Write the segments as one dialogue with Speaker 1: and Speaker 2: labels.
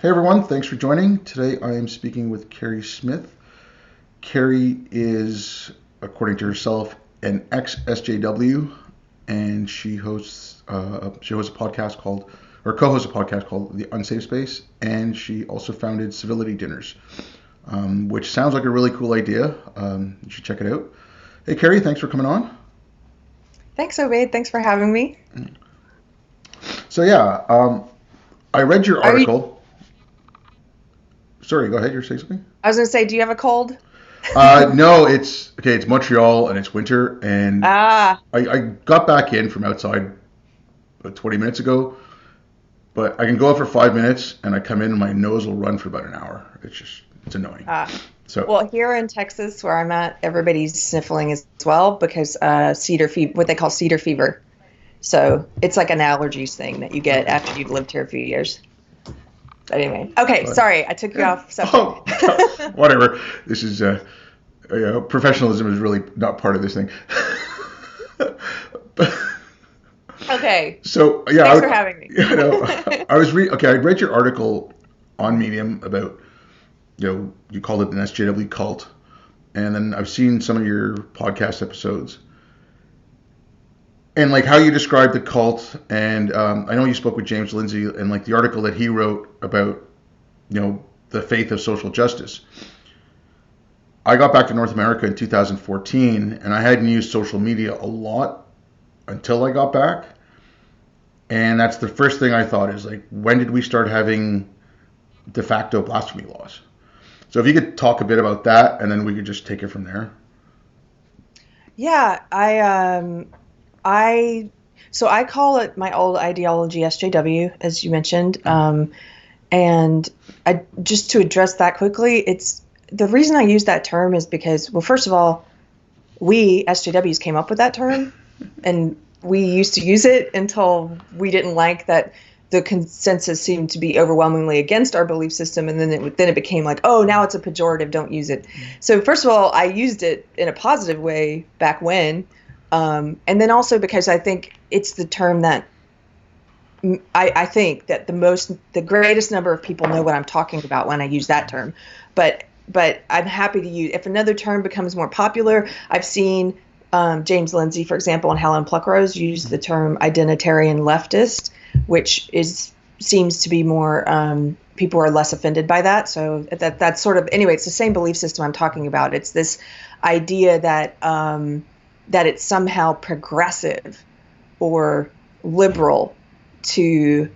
Speaker 1: Hey everyone, thanks for joining. Today I am speaking with Keri Smith. Keri is, according to herself, an ex-SJW, and she hosts a podcast called, or co-hosts a podcast called The Unsafe Space, and she also founded Civility Dinners, which sounds like a really cool idea. You should check it out. Hey Keri, thanks for coming on.
Speaker 2: Thanks, Obaid. Thanks for having me.
Speaker 1: So I read your
Speaker 2: Are you?
Speaker 1: article. Sorry, go ahead. You're saying something?
Speaker 2: I was going to say, do you have a cold?
Speaker 1: No, it's okay. It's Montreal and it's winter, and
Speaker 2: Ah,
Speaker 1: I got back in from outside about 20 minutes ago, but I can go out for 5 minutes and I come in and my nose will run for about an hour. It's annoying.
Speaker 2: ah.
Speaker 1: So,
Speaker 2: Well, here in Texas, where I'm at, everybody's sniffling as well because cedar fever, what they call cedar fever. So it's like an allergies thing that you get after you've lived here a few years. But anyway, okay.
Speaker 1: but,
Speaker 2: Sorry, I took you off
Speaker 1: oh,
Speaker 2: subject.
Speaker 1: whatever. This is professionalism is really not part of this thing.
Speaker 2: Okay.
Speaker 1: So
Speaker 2: Thanks for having me.
Speaker 1: I read your article on Medium about, you called it an SJW cult, and then I've seen some of your podcast episodes, and like how you described the cult, and I know you spoke with James Lindsay, and like the article that he wrote about, the faith of social justice. I got back to North America in 2014, and I hadn't used social media a lot until I got back. And that's the first thing I thought is like, when did we start having de facto blasphemy laws? So if you could talk a bit about that, and then we could just take it from there.
Speaker 2: Yeah, I so I call it my old ideology SJW, as you mentioned. And I just to address that quickly, it's the reason I use that term is because, well, first of all, we SJWs came up with that term, and we used to use it until we didn't like that the consensus seemed to be overwhelmingly against our belief system, and then it became like, oh, now it's a pejorative, don't use it. So first of all, I used it in a positive way back when, and then also because I think it's the term that I think that the greatest number of people know what I'm talking about when I use that term, but I'm happy to use if another term becomes more popular. I've seen James Lindsay, for example, and Helen Pluckrose use the term identitarian leftist, which seems to be more people are less offended by that. So that's sort of anyway. It's the same belief system I'm talking about. It's this idea that that it's somehow progressive or liberal to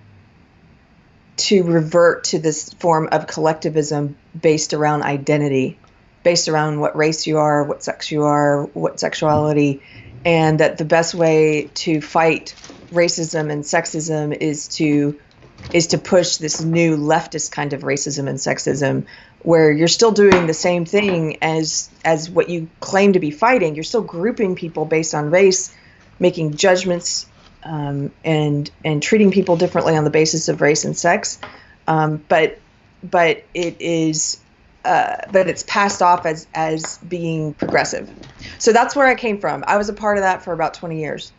Speaker 2: revert to this form of collectivism based around identity, based around what race you are, what sex you are, what sexuality, and that the best way to fight racism and sexism is to push this new leftist kind of racism and sexism, where you're still doing the same thing as what you claim to be fighting. You're still grouping people based on race, making judgments, and treating people differently on the basis of race and sex, but it's passed off as being progressive. So that's where I came from. I was a part of that for about 20 years,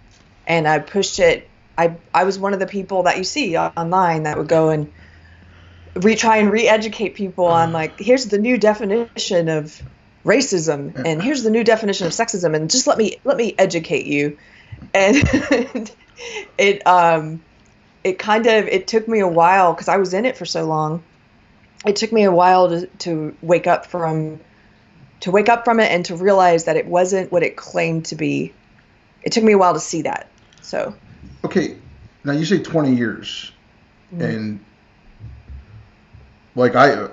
Speaker 2: and I pushed it. I was one of the people that you see online that would go and try and re-educate people on, like, here's the new definition of racism, and here's the new definition of sexism, and just let me educate you. And it took me a while because I was in it for so long. It took me a while to wake up from it and to realize that it wasn't what it claimed to be. It took me a while to see that. So
Speaker 1: Okay, now you say 20 years,
Speaker 2: mm,
Speaker 1: and like I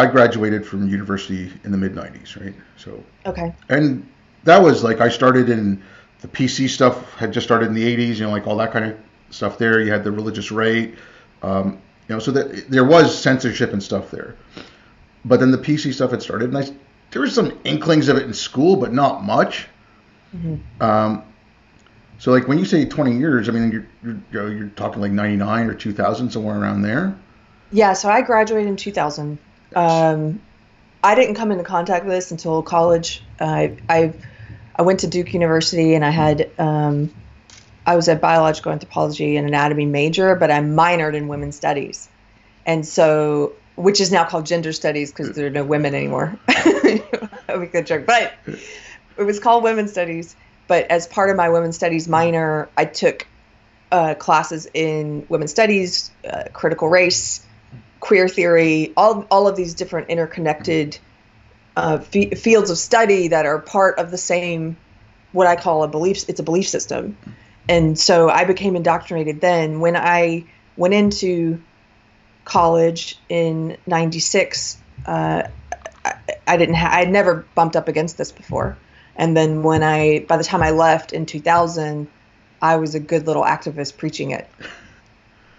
Speaker 1: graduated from university in the mid 90s, right? So,
Speaker 2: okay.
Speaker 1: and that was like I started in the PC stuff had just started in the 80s, like all that kind of stuff there. You had the religious right, so that there was censorship and stuff there. But then the PC stuff had started, and there were some inklings of it in school, but not much.
Speaker 2: Mm-hmm.
Speaker 1: So like when you say 20 years, I mean you're talking like 99 or 2000, somewhere around there.
Speaker 2: Yeah, so I graduated in 2000. I didn't come into contact with this until college. I went to Duke University, and I was a biological anthropology and anatomy major, but I minored in women's studies. And so, which is now called gender studies because there are no women anymore. We could joke, but it was called women's studies. But as part of my women's studies minor, I took classes in women's studies, critical race, queer theory, all of these different interconnected fields of study that are part of the same, what I call it's a belief system. And so I became indoctrinated then. When I went into college in 96, I had never bumped up against this before. And then by the time I left in 2000, I was a good little activist preaching it.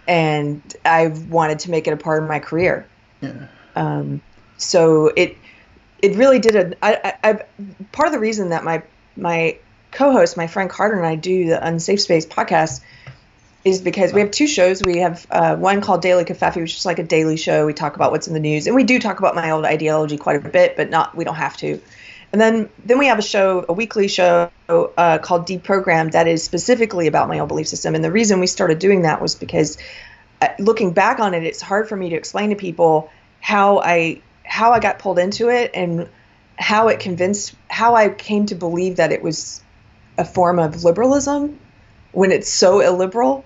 Speaker 2: And I wanted to make it a part of my career. Yeah. So it really did part of the reason that my co-host, my friend Carter, and I do the Unsafe Space podcast is because we have two shows. We have one called Daily Covfefe, which is like a daily show. We talk about what's in the news, and we do talk about my old ideology quite a bit, but we don't have to. And then we have a weekly show called Deprogrammed that is specifically about my old belief system. And the reason we started doing that was because looking back on it, it's hard for me to explain to people how I got pulled into it and how I came to believe that it was a form of liberalism when it's so illiberal.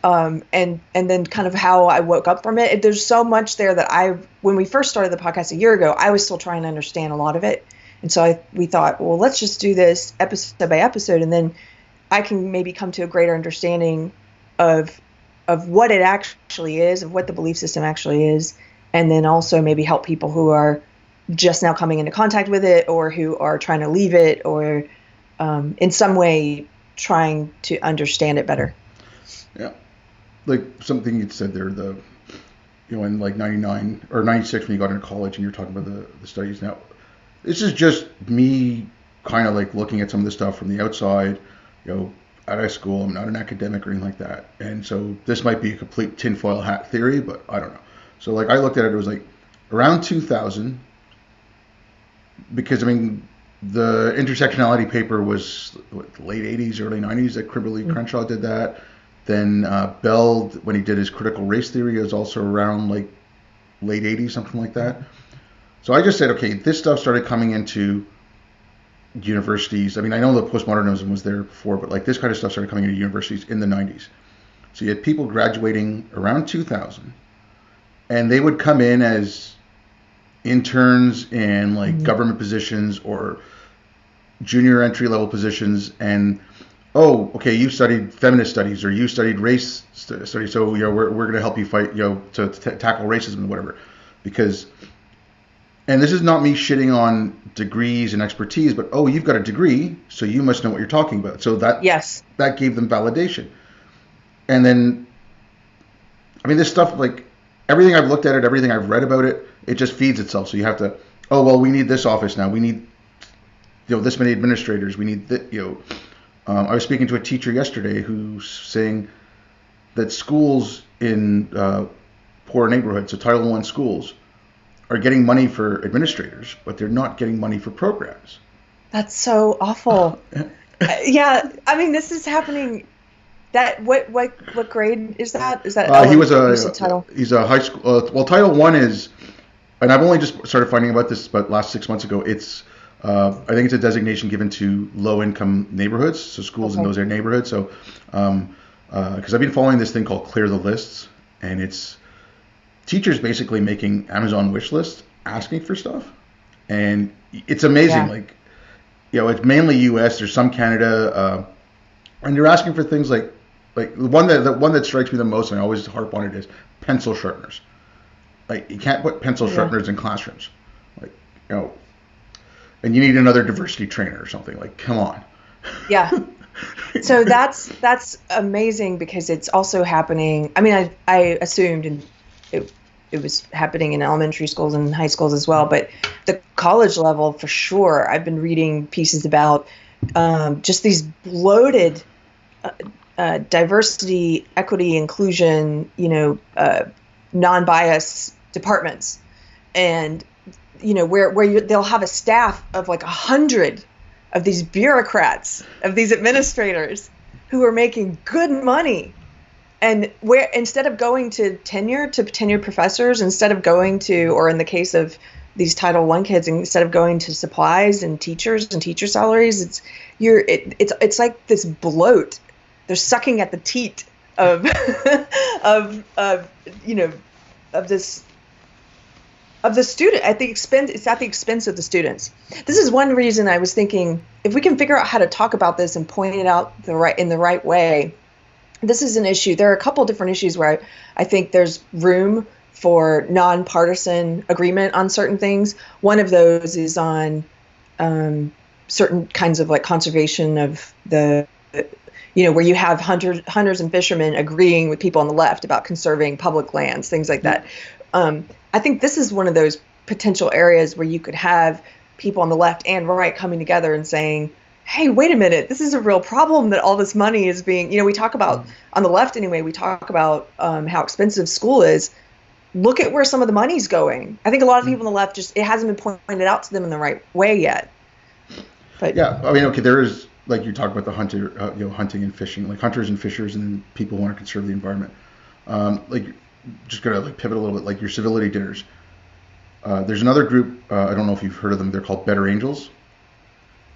Speaker 2: And then kind of how I woke up from it. There's so much there that when we first started the podcast a year ago, I was still trying to understand a lot of it. And so we thought, well, let's just do this episode by episode, and then I can maybe come to a greater understanding of what it actually is, of what the belief system actually is, and then also maybe help people who are just now coming into contact with it or who are trying to leave it or in some way trying to understand it better.
Speaker 1: Yeah. Like something you said there, in like 99 or 96 when you got into college and you're talking about the studies now. This is just me kind of like looking at some of the stuff from the outside, out of school. I'm not an academic or anything like that. And so this might be a complete tinfoil hat theory, but I don't know. So like I looked at it, it was like around 2000, because the intersectionality paper was late 80s, early 90s that Kimberly Crenshaw did that. Then Bell, when he did his critical race theory, was also around like late 80s, something like that. So I just said, okay, this stuff started coming into universities. I know the postmodernism was there before, but like this kind of stuff started coming into universities in the 90s. So you had people graduating around 2000, and they would come in as interns in like government positions or junior entry level positions, and okay, you studied feminist studies or you studied race studies, so we're going to help you fight to tackle racism and whatever, because. And this is not me shitting on degrees and expertise, but you've got a degree, so you must know what you're talking about. So that gave them validation. And then, this stuff, like everything I've looked at it, everything I've read about it, it just feeds itself. So you have to, we need this office now. We need, this many administrators. We need I was speaking to a teacher yesterday who's saying that schools in poor neighborhoods, so Title I schools, are getting money for administrators, but they're not getting money for programs.
Speaker 2: That's so awful. Yeah, this is happening. That what grade is that? Is that
Speaker 1: he's a high school. Title I is, and I've only just started finding about this about last 6 months ago. It's I think it's a designation given to low income neighborhoods, so schools in those neighborhoods. So because I've been following this thing called Clear the Lists, and it's teachers basically making Amazon wish lists, asking for stuff, and it's amazing. Yeah. It's mainly U.S. There's some Canada, and they're asking for things like the one that strikes me the most, and I always harp on it, is pencil sharpeners. Like you can't put pencil sharpeners in classrooms, and you need another diversity trainer or something. Like, come on.
Speaker 2: Yeah. So that's amazing because it's also happening. I assumed and it was happening in elementary schools and high schools as well, but the college level for sure. I've been reading pieces about just these bloated diversity, equity, inclusion, non-bias departments, and where they'll have a staff of like 100 of these bureaucrats, of these administrators who are making good money, And where instead of going to tenured professors, instead of going to, or in the case of these Title I kids, instead of going to supplies and teachers and teacher salaries, it's like this bloat. They're sucking at the teat of of this of the student at the expense. It's at the expense of the students. This is one reason I was thinking, if we can figure out how to talk about this and point it out in the right way. This is an issue. There are a couple different issues where I think there's room for nonpartisan agreement on certain things. One of those is on certain kinds of like conservation of the, where you have hunters and fishermen agreeing with people on the left about conserving public lands, things like that. I think this is one of those potential areas where you could have people on the left and right coming together and saying, hey, wait a minute, this is a real problem that all this money is being, we talk about, on the left anyway, we talk about how expensive school is. Look at where some of the money's going. I think a lot of people on the left it hasn't been pointed out to them in the right way yet. But
Speaker 1: yeah, I mean, okay, there is, like you talk about the hunting and fishing, like hunters and fishers and people who want to conserve the environment. Just gotta pivot a little bit, like your civility dinners. There's another group, I don't know if you've heard of them, they're called Better Angels.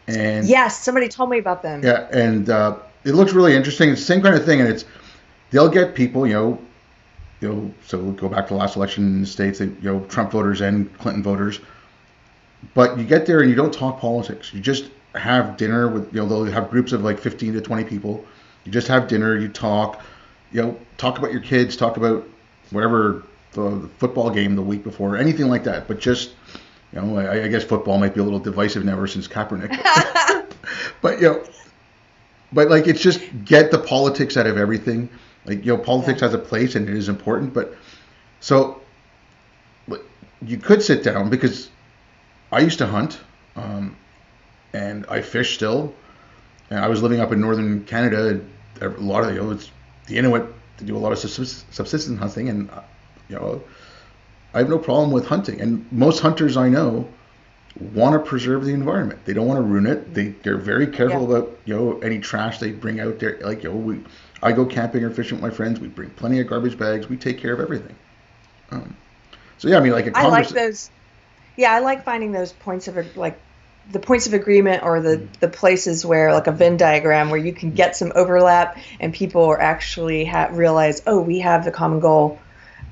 Speaker 1: And
Speaker 2: yes, somebody told me about them.
Speaker 1: Yeah, and it looks really interesting. It's the same kind of thing, and they'll get people, so we'll go back to the last election in the States, Trump voters and Clinton voters. But you get there and you don't talk politics. You just have dinner with, they'll have groups of like 15 to 20 people. You just have dinner, you talk about your kids, talk about whatever the football game the week before, anything like that. But just, I guess football might be a little divisive now ever since Kaepernick. But like it's just get the politics out of everything. Like politics has a place and it is important. But so you could sit down, because I used to hunt and I fish still, and I was living up in northern Canada. A lot of it's the Inuit to do a lot of subsistence hunting, and I have no problem with hunting, and most hunters I know want to preserve the environment. They don't want to ruin it. They're very careful about any trash they bring out there. Like I go camping or fishing with my friends. We bring plenty of garbage bags. We take care of everything. So yeah, I mean, like
Speaker 2: I like those. Yeah, I like finding those points of the points of agreement, or the places where, like a Venn diagram, where you can get some overlap and people are actually realize, oh, we have the common goal.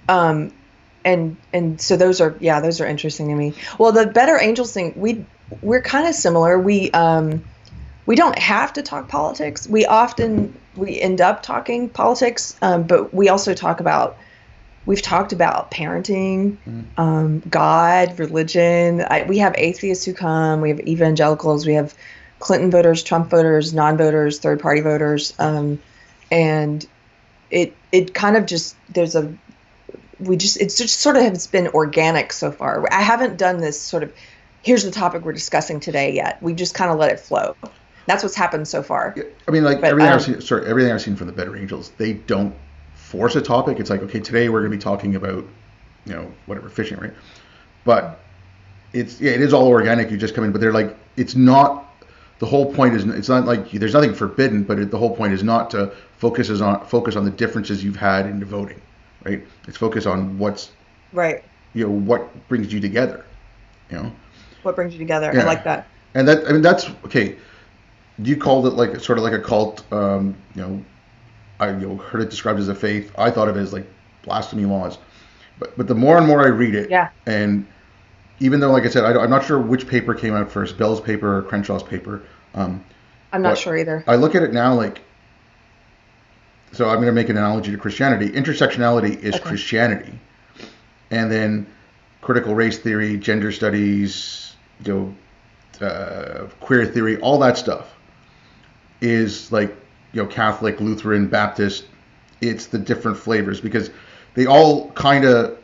Speaker 2: And so those are interesting to me. Well, the Better Angels thing, we're kind of similar. We don't have to talk politics. We end up talking politics, but we also we've talked about parenting, God, religion. We have atheists who come. We have evangelicals. We have Clinton voters, Trump voters, non-voters, third-party voters, and it kind of just it's just sort of has been organic so far. I haven't done this sort of, here's the topic we're discussing today yet. We've just kind of let it flow. That's what's happened so far.
Speaker 1: Yeah, I mean, everything I've seen from the Better Angels, they don't force a topic. It's like, okay, today we're going to be talking about, whatever, fishing, right? But it is all organic. You just come in, but they're like, it's not, the whole point is, it's not like there's nothing forbidden, but the whole point is not to focus on the differences you've had in the voting. Right, it's focused on what's
Speaker 2: right.
Speaker 1: What brings you together.
Speaker 2: What brings you together?
Speaker 1: Yeah.
Speaker 2: I like that.
Speaker 1: And that's okay. You called it like sort of like a cult. I heard it described as a faith. I thought of it as like blasphemy laws. But the more and more I read it, and even though, like I said, I'm not sure which paper came out first, Bell's paper or Crenshaw's paper.
Speaker 2: I'm not sure either.
Speaker 1: I look at it now like. So I'm going to make an analogy to Christianity. Intersectionality is Christianity. And then critical race theory, gender studies, queer theory, all that stuff is like, Catholic, Lutheran, Baptist. It's the different flavors, because they all kind of,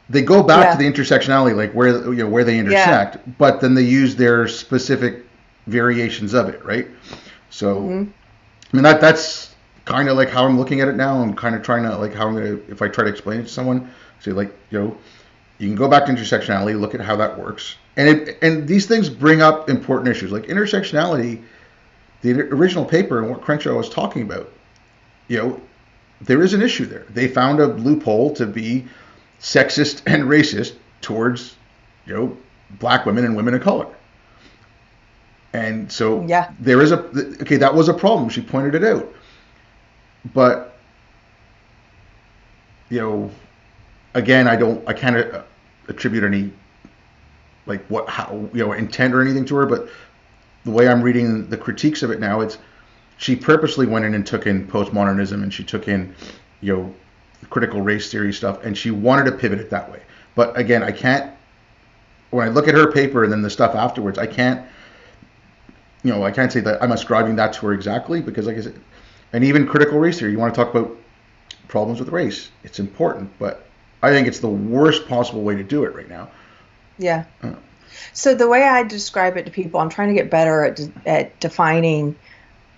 Speaker 1: they go back to the intersectionality, like where they intersect, but then they use their specific variations of it, right? So, I mean, that's kind of like how I'm looking at it now. I'm kind of trying to, like, how I'm going to, if I try to explain it to someone, say, like, you can go back to intersectionality, look at how that works. And these things bring up important issues. Like intersectionality, the original paper and what Crenshaw was talking about, there is an issue there. They found a loophole to be sexist and racist towards, black women and women of color. And so there is that was a problem. She pointed it out. But, again, I can't attribute any, intent or anything to her, but the way I'm reading the critiques of it now, she purposely went in and took in postmodernism, and she took in, critical race theory stuff, and she wanted to pivot it that way. But again, when I look at her paper and then the stuff afterwards, I can't say that I'm ascribing that to her exactly, because like I said, and even critical race theory, you want to talk about problems with race, it's important, but I think it's the worst possible way to do it right now.
Speaker 2: Yeah. So the way I describe it to people, I'm trying to get better at defining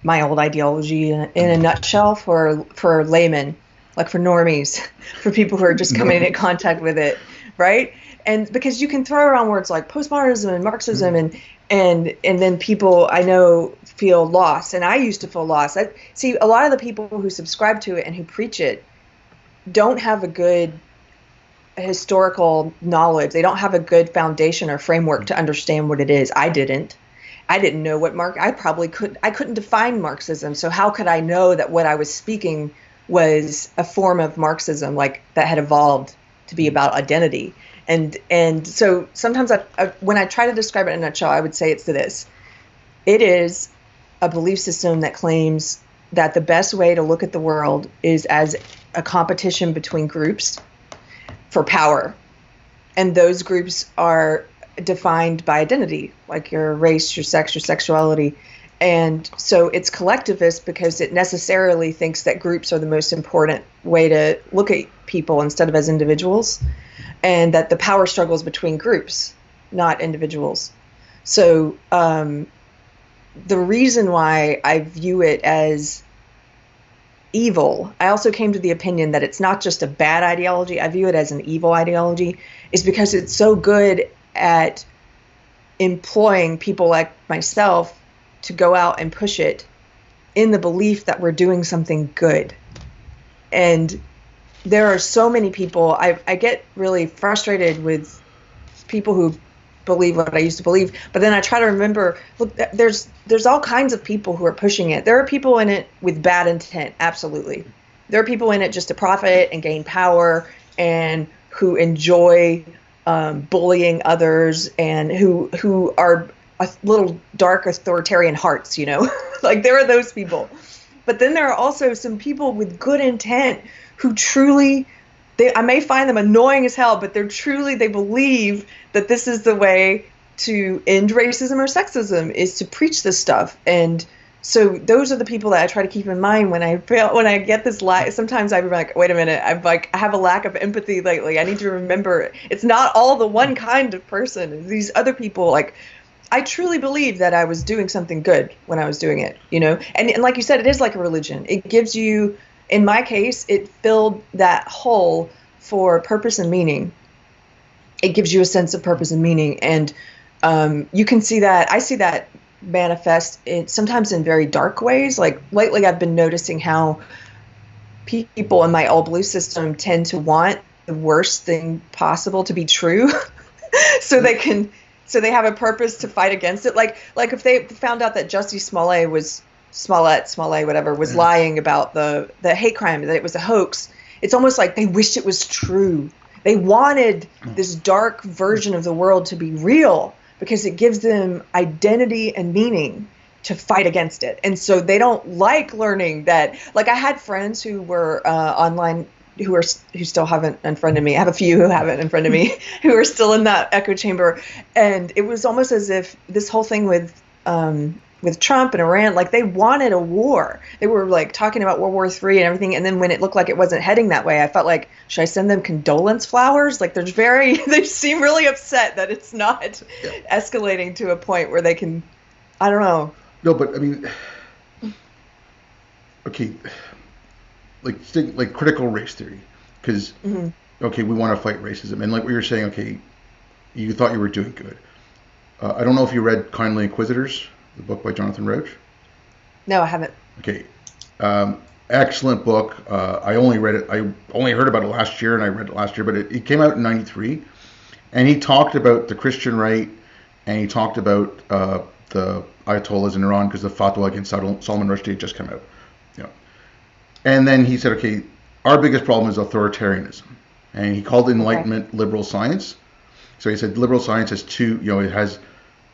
Speaker 2: my old ideology in a nutshell for laymen, like for normies, for people who are just coming in contact with it, right? And because you can throw around words like postmodernism and Marxism, and then people I know feel lost, and I used to feel lost. See, a lot of the people who subscribe to it and who preach it don't have a good historical knowledge. They don't have a good foundation or framework to understand what it is. I didn't know what I couldn't define Marxism. So how could I know that what I was speaking was a form of Marxism, like that had evolved to be about identity? And so sometimes when I try to describe it in a nutshell, I would say it's this. It is a belief system that claims that the best way to look at the world is as a competition between groups for power. And those groups are defined by identity, like your race, your sex, your sexuality. And so it's collectivist because it necessarily thinks that groups are the most important way to look at people instead of as individuals, and that the power struggles between groups, not individuals. So the reason why I view it as evil, I also came to the opinion that it's not just a bad ideology, I view it as an evil ideology, is because it's so good at employing people like myself to go out and push it in the belief that we're doing something good. And there are so many people, I get really frustrated with people who believe what I used to believe, but then I try to remember, look, there's all kinds of people who are pushing it. There are people in it with bad intent, absolutely. There are people in it just to profit and gain power, and who enjoy bullying others, and who are a little dark authoritarian hearts, like there are those people. But then there are also some people with good intent who truly, I may find them annoying as hell, but they believe that this is the way to end racism or sexism, is to preach this stuff. And so those are the people that I try to keep in mind when I get this lie. Sometimes I'm like, wait a minute, I have a lack of empathy lately. I need to remember it's not all the one kind of person. These other people, like, I truly believe that I was doing something good when I was doing it, and like you said, it is like a religion. It gives you, in my case, it filled that hole for purpose and meaning. It gives you a sense of purpose and meaning. And you can see that, I see that manifest sometimes in very dark ways. Like lately I've been noticing how people in my old belief system tend to want the worst thing possible to be true. so they have a purpose to fight against it. Like if they found out that Jussie Smollett was lying about the hate crime, that it was a hoax, it's almost like they wished it was true. They wanted this dark version of the world to be real because it gives them identity and meaning to fight against it. And so they don't like learning that. Like, I had friends who were online who still haven't unfriended me. I have a few who haven't unfriended me who are still in that echo chamber. And it was almost as if this whole thing with Trump and Iran, like, they wanted a war. They were like talking about World War III and everything. And then when it looked like it wasn't heading that way, I felt like, should I send them condolence flowers? Like, they seem really upset that it's not escalating to a point where they can, I don't know.
Speaker 1: No, but I mean, okay, like critical race theory, because, okay, we want to fight racism. And like what you're saying, okay, you thought you were doing good. I don't know if you read Kindly Inquisitors, the book by Jonathan Rauch.
Speaker 2: No, I haven't.
Speaker 1: Okay. Excellent book. I only read it. I only heard about it last year, and I read it last year. But it came out in '93, and he talked about the Christian right, and he talked about the Ayatollahs in Iran because the fatwa against Salman Rushdie had just come out. You know, and then he said, okay, our biggest problem is authoritarianism, and he called Enlightenment liberal science. So he said liberal science has two. It has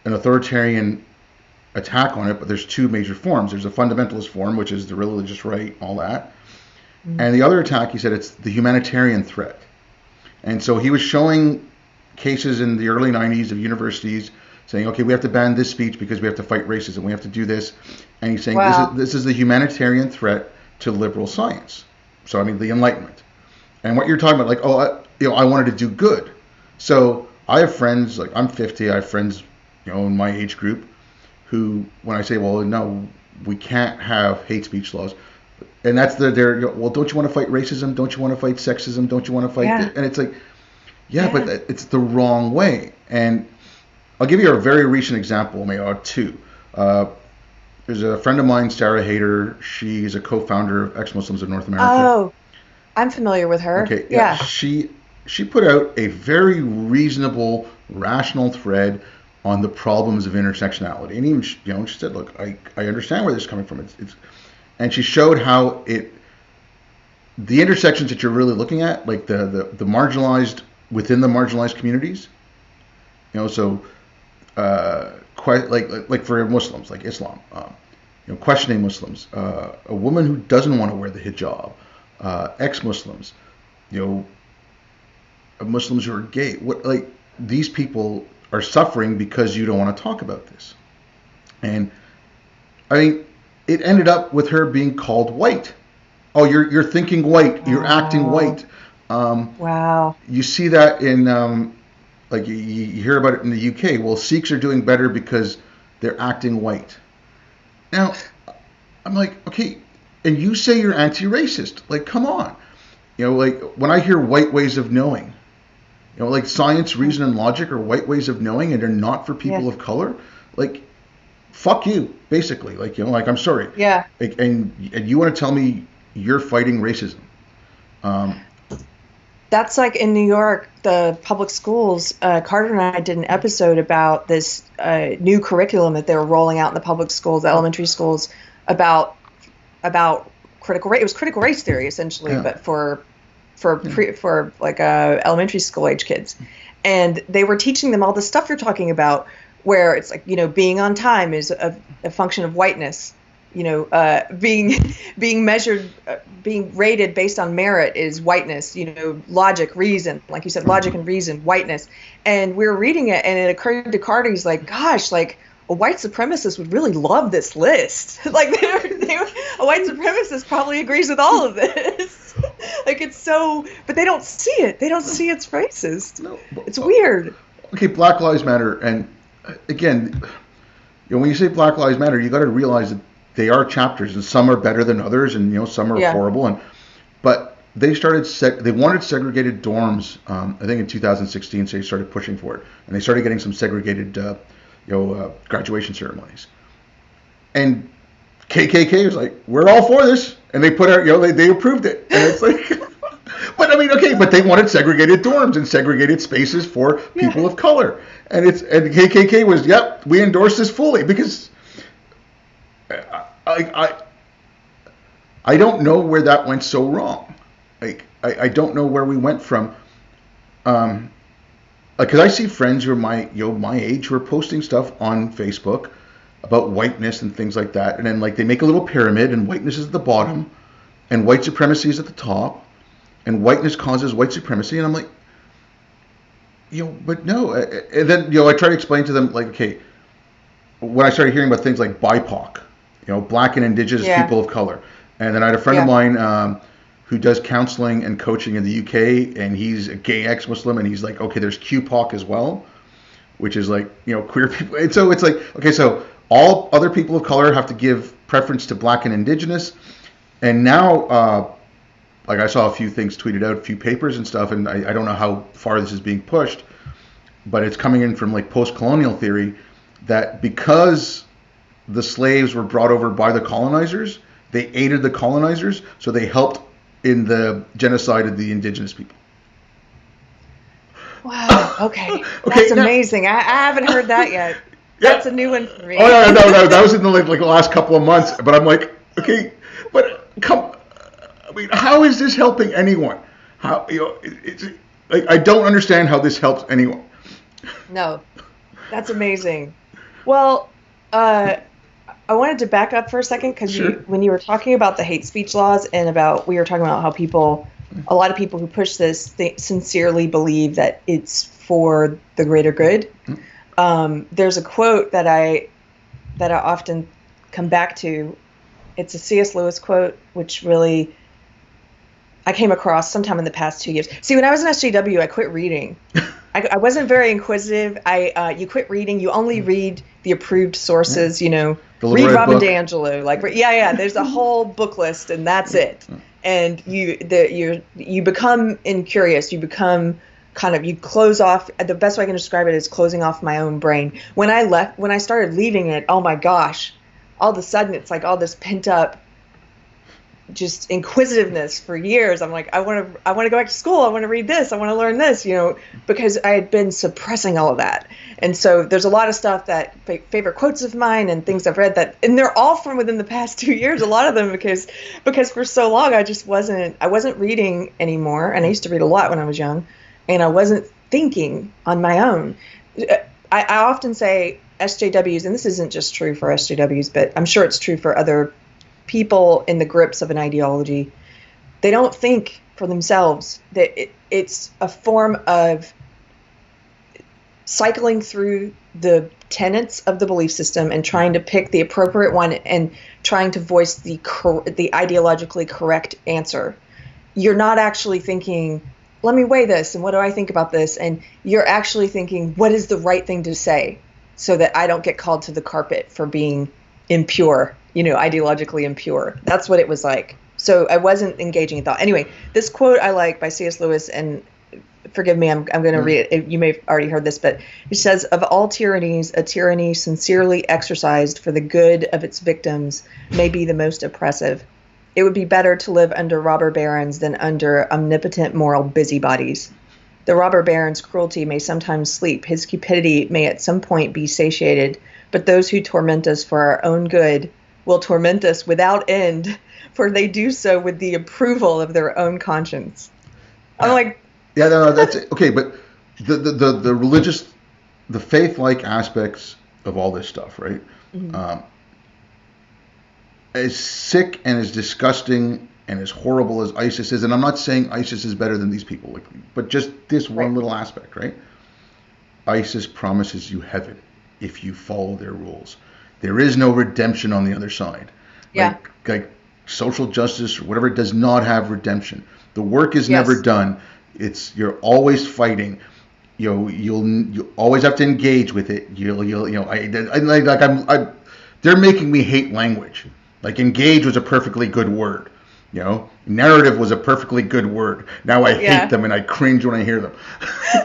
Speaker 1: an authoritarian attack on it, but there's two major forms. There's a fundamentalist form, which is the religious right, all that. Mm-hmm. And the other attack, he said, it's the humanitarian threat. And so he was showing cases in the early 90s of universities saying, okay, we have to ban this speech because we have to fight racism. We have to do this. And he's saying, this is the humanitarian threat to liberal science. So, I mean, the Enlightenment. And what you're talking about, like, I wanted to do good. So I have friends, like I'm 50, I have friends, in my age group who, when I say, well, no, we can't have hate speech laws, and that's well, don't you want to fight racism? Don't you want to fight sexism? Don't you want to fight? Yeah. And it's like, but it's the wrong way. And I'll give you a very recent example, maybe two. There's a friend of mine, Sarah Hayter. She's a co-founder of Ex-Muslims in North America.
Speaker 2: Oh, I'm familiar with her.
Speaker 1: Okay, yeah. She put out a very reasonable, rational thread on the problems of intersectionality. And even, she said, look, I understand where this is coming from. And she showed how the intersections that you're really looking at, like the marginalized within the marginalized communities, so quite like for Muslims, like Islam, questioning Muslims, a woman who doesn't want to wear the hijab, ex-Muslims, Muslims who are gay, these people are suffering because you don't want to talk about this. And I mean, it ended up with her being called white. Oh, you're thinking white, you're acting white.
Speaker 2: Wow.
Speaker 1: You see that in you hear about it in the UK. Well, Sikhs are doing better because they're acting white. Now, I'm like, okay, and you say you're anti-racist. Like, come on. Like when I hear white ways of knowing, like science, reason, and logic are white ways of knowing, and they're not for people of color. Like, fuck you, basically. Like, I'm sorry.
Speaker 2: Yeah.
Speaker 1: Like, and you want to tell me you're fighting racism?
Speaker 2: That's like in New York, the public schools. Carter and I did an episode about this new curriculum that they were rolling out in the public schools, the elementary schools, about critical race. It was critical race theory essentially, but for elementary school age kids, and they were teaching them all the stuff you're talking about, where it's like, being on time is a function of whiteness, being measured, being rated based on merit is whiteness, logic, reason, like you said, logic and reason, whiteness. And we were reading it, and it occurred to Carter, he's like, gosh, like a white supremacist would really love this list. Like a white supremacist probably agrees with all of this. Like, it's so, but they don't see it. They don't see it's racist. No, it's weird.
Speaker 1: Okay, Black Lives Matter, and again, when you say Black Lives Matter, you got to realize that they are chapters, and some are better than others, and some are horrible. But they they wanted segregated dorms. I think in 2016, so they started pushing for it, and they started getting some segregated, graduation ceremonies. And KKK was like, we're all for this, and they put out, they approved it, and it's like, but I mean, okay, but they wanted segregated dorms and segregated spaces for people of color, and KKK was, yep, we endorse this fully, because I don't know where that went so wrong. Like, I don't know where we went from, because I see friends who are my age who are posting stuff on Facebook about whiteness and things like that, and then they make a little pyramid, and whiteness is at the bottom, and white supremacy is at the top, and whiteness causes white supremacy, and I'm like, but no. And then I try to explain to them, like, okay, when I started hearing about things like BIPOC, Black and Indigenous people of color, and then I had a friend of mine who does counseling and coaching in the UK, and he's a gay ex-Muslim, and he's like, okay, there's QPOC as well, which is like, queer people. And so it's like, okay, so all other people of color have to give preference to Black and Indigenous. And now, I saw a few things tweeted out, a few papers and stuff, and I don't know how far this is being pushed, but it's coming in from post-colonial theory that because the slaves were brought over by the colonizers, They aided the colonizers, so they helped in the genocide of the indigenous people.
Speaker 2: Wow. Okay.
Speaker 1: Okay,
Speaker 2: That's amazing. I haven't heard that yet.
Speaker 1: Yeah.
Speaker 2: That's a new one for me.
Speaker 1: Oh no, that was in the like the last couple of months. But I'm like, okay, but I mean, how is this helping anyone? How it's like I don't understand how this helps anyone.
Speaker 2: No, that's amazing. Well, I wanted to back up for a second because
Speaker 1: Sure.
Speaker 2: when you were talking about the hate speech laws and we were talking about how a lot of people who push this, they sincerely believe that it's for the greater good. There's a quote that I often come back to. It's a C.S. Lewis quote, which really I came across sometime in the past 2 years. See, when I was in SJW, I quit reading. I wasn't very inquisitive. You quit reading. You only read the approved sources. You know, read Robin DiAngelo. Like, yeah. There's a whole book list, and that's it. And you become incurious. You become you close off. The best way I can describe it is closing off my own brain. When I started leaving it, oh my gosh, all of a sudden it's like all this pent up just inquisitiveness for years. I'm like, I want to go back to school. I want to read this. I want to learn this, because I had been suppressing all of that. And so there's a lot of stuff that favorite quotes of mine and things I've read and they're all from within the past 2 years, a lot of them because for so long I wasn't reading anymore. And I used to read a lot when I was young, and I wasn't thinking on my own. I often say SJWs, and this isn't just true for SJWs, but I'm sure it's true for other people in the grips of an ideology. They don't think for themselves. That it's a form of cycling through the tenets of the belief system and trying to pick the appropriate one and trying to voice the ideologically correct answer. You're not actually thinking, let me weigh this and what do I think about this? And you're actually thinking, what is the right thing to say so that I don't get called to the carpet for being impure, ideologically impure. That's what it was like. So I wasn't engaging in thought. Anyway, this quote I like by C.S. Lewis, and forgive me, I'm going to read it. You may have already heard this, but it says, of all tyrannies, a tyranny sincerely exercised for the good of its victims may be the most oppressive. It would be better to live under robber barons than under omnipotent moral busybodies. The robber baron's cruelty may sometimes sleep. His cupidity may at some point be satiated, but those who torment us for our own good will torment us without end, for they do so with the approval of their own conscience. I'm like,
Speaker 1: yeah, no, that's it. Okay, but the religious, the faith-like aspects of all this stuff, right? Mm-hmm. As sick and as disgusting and as horrible as ISIS is, and I'm not saying ISIS is better than these people, but just this one little aspect, right? ISIS promises you heaven if you follow their rules. There is no redemption on the other side.
Speaker 2: Yeah.
Speaker 1: Like social justice or whatever does not have redemption. The work is never done. You're always fighting. You always have to engage with it. They're making me hate language. Like engage was a perfectly good word. Narrative was a perfectly good word. Now I hate them and I cringe when I hear them.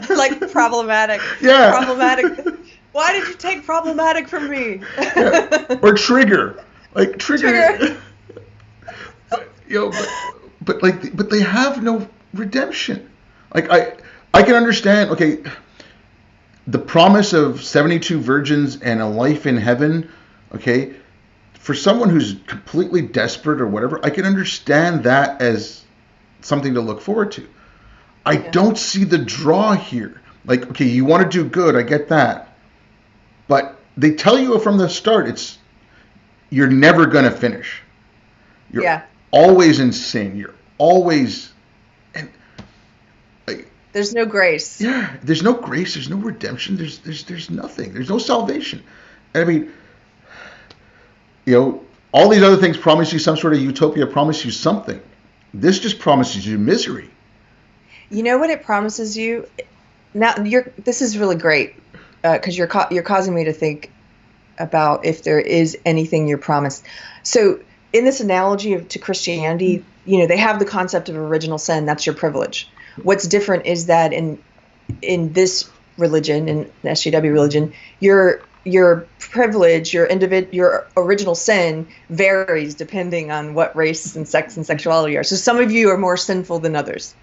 Speaker 2: Like problematic.
Speaker 1: Yeah.
Speaker 2: Problematic. Why did you take problematic from me?
Speaker 1: Or trigger. Like trigger. But they have no redemption. Like I can understand, okay, the promise of 72 virgins and a life in heaven, okay, for someone who's completely desperate or whatever, I can understand that as something to look forward to. I don't see the draw here. Like, okay, you want to do good, I get that. But they tell you from the start, you're never going to finish. You're always in sin. You're always...
Speaker 2: There's no grace.
Speaker 1: Yeah, there's no grace. There's no redemption. There's nothing. There's no salvation. I mean, all these other things promise you some sort of utopia, promise you something. This just promises you misery.
Speaker 2: You know what it promises you? Now, this is really great because you're causing me to think about if there is anything you're promised. So in this analogy to Christianity, they have the concept of original sin. That's your privilege. What's different is that in this religion, in the SJW religion, you're your privilege, your original sin varies depending on what race and sex and sexuality are. So some of you are more sinful than others,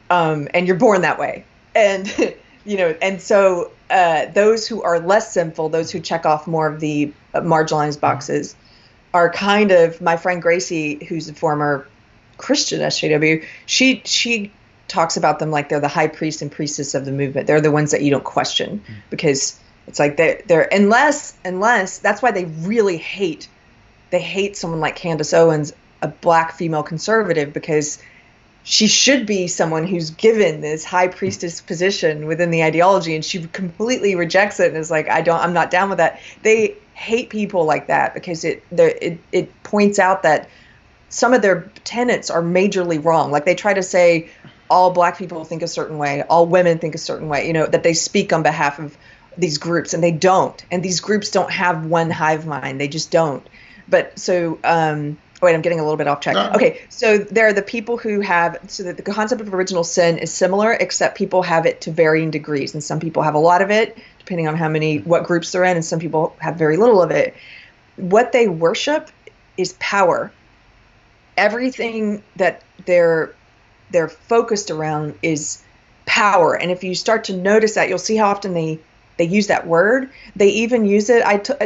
Speaker 2: and you're born that way. And and so those who are less sinful, those who check off more of the marginalized boxes, are kind of, my friend Gracie, who's a former Christian SJW. She talks about them like they're the high priest and priestess of the movement. They're the ones that you don't question, because it's like they're unless that's why they really hate someone like Candace Owens, a black female conservative, because she should be someone who's given this high priestess position within the ideology, and she completely rejects it and is like, I'm not down with that. They hate people like that because it points out that some of their tenets are majorly wrong. Like they try to say all black people think a certain way, all women think a certain way, that they speak on behalf of these groups, and they don't. And these groups don't have one hive mind. They just don't. But so, wait, I'm getting a little bit off track.
Speaker 1: No.
Speaker 2: Okay, so there are the people who have, so that the concept of original sin is similar, except people have it to varying degrees. And some people have a lot of it, depending on what groups they're in, and some people have very little of it. What they worship is power. Everything that they're focused around is power. And if you start to notice that, you'll see how often they use that word. They even use it.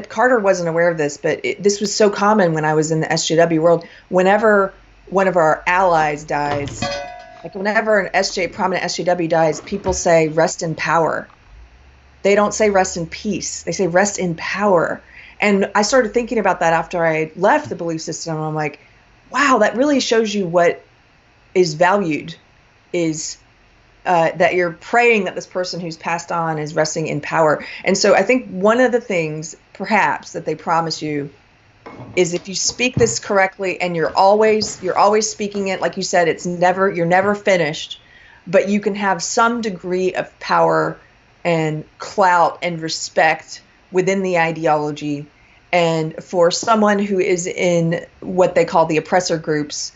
Speaker 2: Carter wasn't aware of this, but this was so common when I was in the SJW world. Whenever one of our allies dies, like whenever an prominent SJW dies, people say rest in power. They don't say rest in peace. They say rest in power. And I started thinking about that after I left the belief system. I'm like, wow, that really shows you what is valued, is that you're praying that this person who's passed on is resting in power. And so I think one of the things perhaps that they promise you is if you speak this correctly, and you're always speaking it, like you said, you're never finished, but you can have some degree of power and clout and respect within the ideology. And for someone who is in what they call the oppressor groups,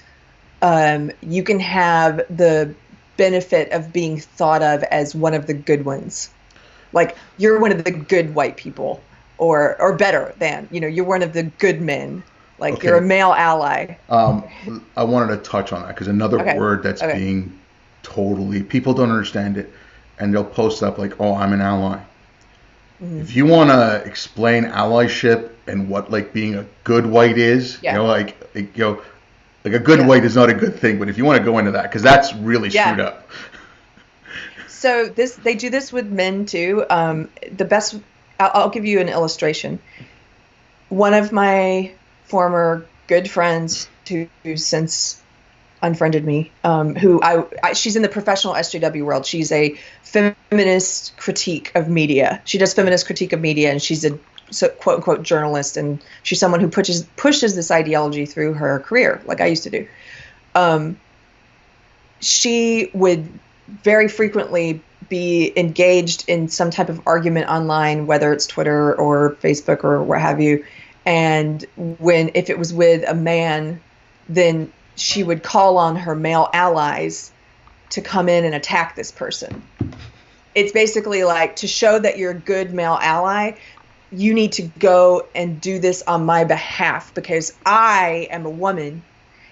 Speaker 2: you can have the benefit of being thought of as one of the good ones. Like you're one of the good white people, or better than, you're one of the good men. Like okay. You're a male ally.
Speaker 1: I wanted to touch on that because another word that's being totally, people don't understand it, and they'll post up like, oh, I'm an ally. Mm-hmm. If you want to explain allyship and what like being a good white is, like a good white is not a good thing, but if you want to go into that, because that's really screwed up.
Speaker 2: So they do this with men too. I'll give you an illustration. One of my former good friends who's since unfriended me, she's in the professional SJW world. She's a feminist critique of media. She does feminist critique of media, and she's a quote unquote journalist, and she's someone who pushes this ideology through her career, like I used to do. She would very frequently be engaged in some type of argument online, whether it's Twitter or Facebook or what have you. And if it was with a man, then she would call on her male allies to come in and attack this person. It's basically like, to show that you're a good male ally, you need to go and do this on my behalf, because I am a woman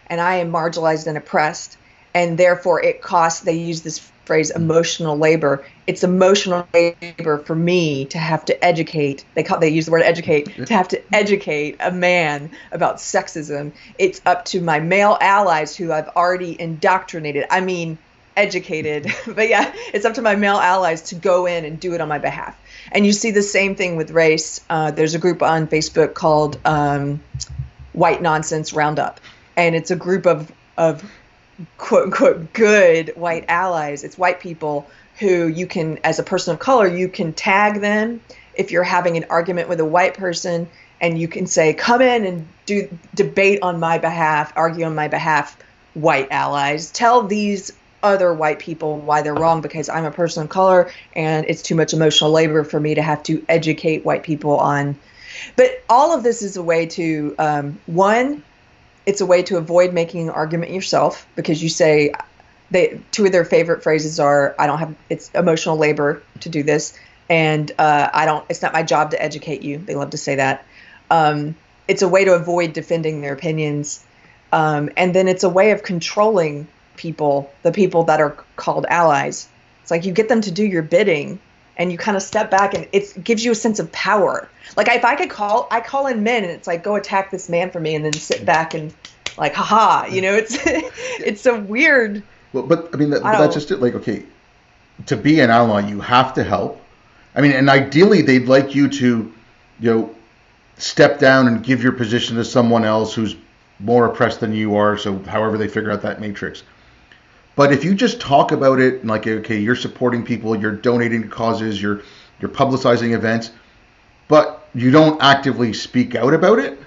Speaker 2: and I am marginalized and oppressed, and therefore they use this phrase, emotional labor. It's emotional labor for me to have to educate, they use the word educate, to have to educate a man about sexism. It's up to my male allies who I've already indoctrinated. I mean, educated, but yeah, it's up to my male allies to go in and do it on my behalf. And you see the same thing with race. There's a group on Facebook called White Nonsense Roundup, and it's a group of quote unquote good white allies. It's white people who you can, as a person of color, you can tag them if you're having an argument with a white person, and you can say, come in and do debate on my behalf, argue on my behalf, white allies. Tell these other white people why they're wrong, because I'm a person of color and it's too much emotional labor for me to have to educate white people on. But all of this is a way to, one, it's a way to avoid making an argument yourself, because you say, two of their favorite phrases are, it's emotional labor to do this. And it's not my job to educate you. They love to say that. It's a way to avoid defending their opinions. And then it's a way of controlling people, the people that are called allies. It's like you get them to do your bidding and you kind of step back, and it gives you a sense of power. Like if I call in men and it's like, go attack this man for me, and then sit back and like, haha, it's so weird.
Speaker 1: Well, but I mean, that's just it. Like, okay, to be an ally, you have to help. I mean, and ideally they'd like you to, step down and give your position to someone else who's more oppressed than you are. So however they figure out that matrix. But if you just talk about it, like, okay, you're supporting people, you're donating to causes, you're publicizing events, but you don't actively speak out about it,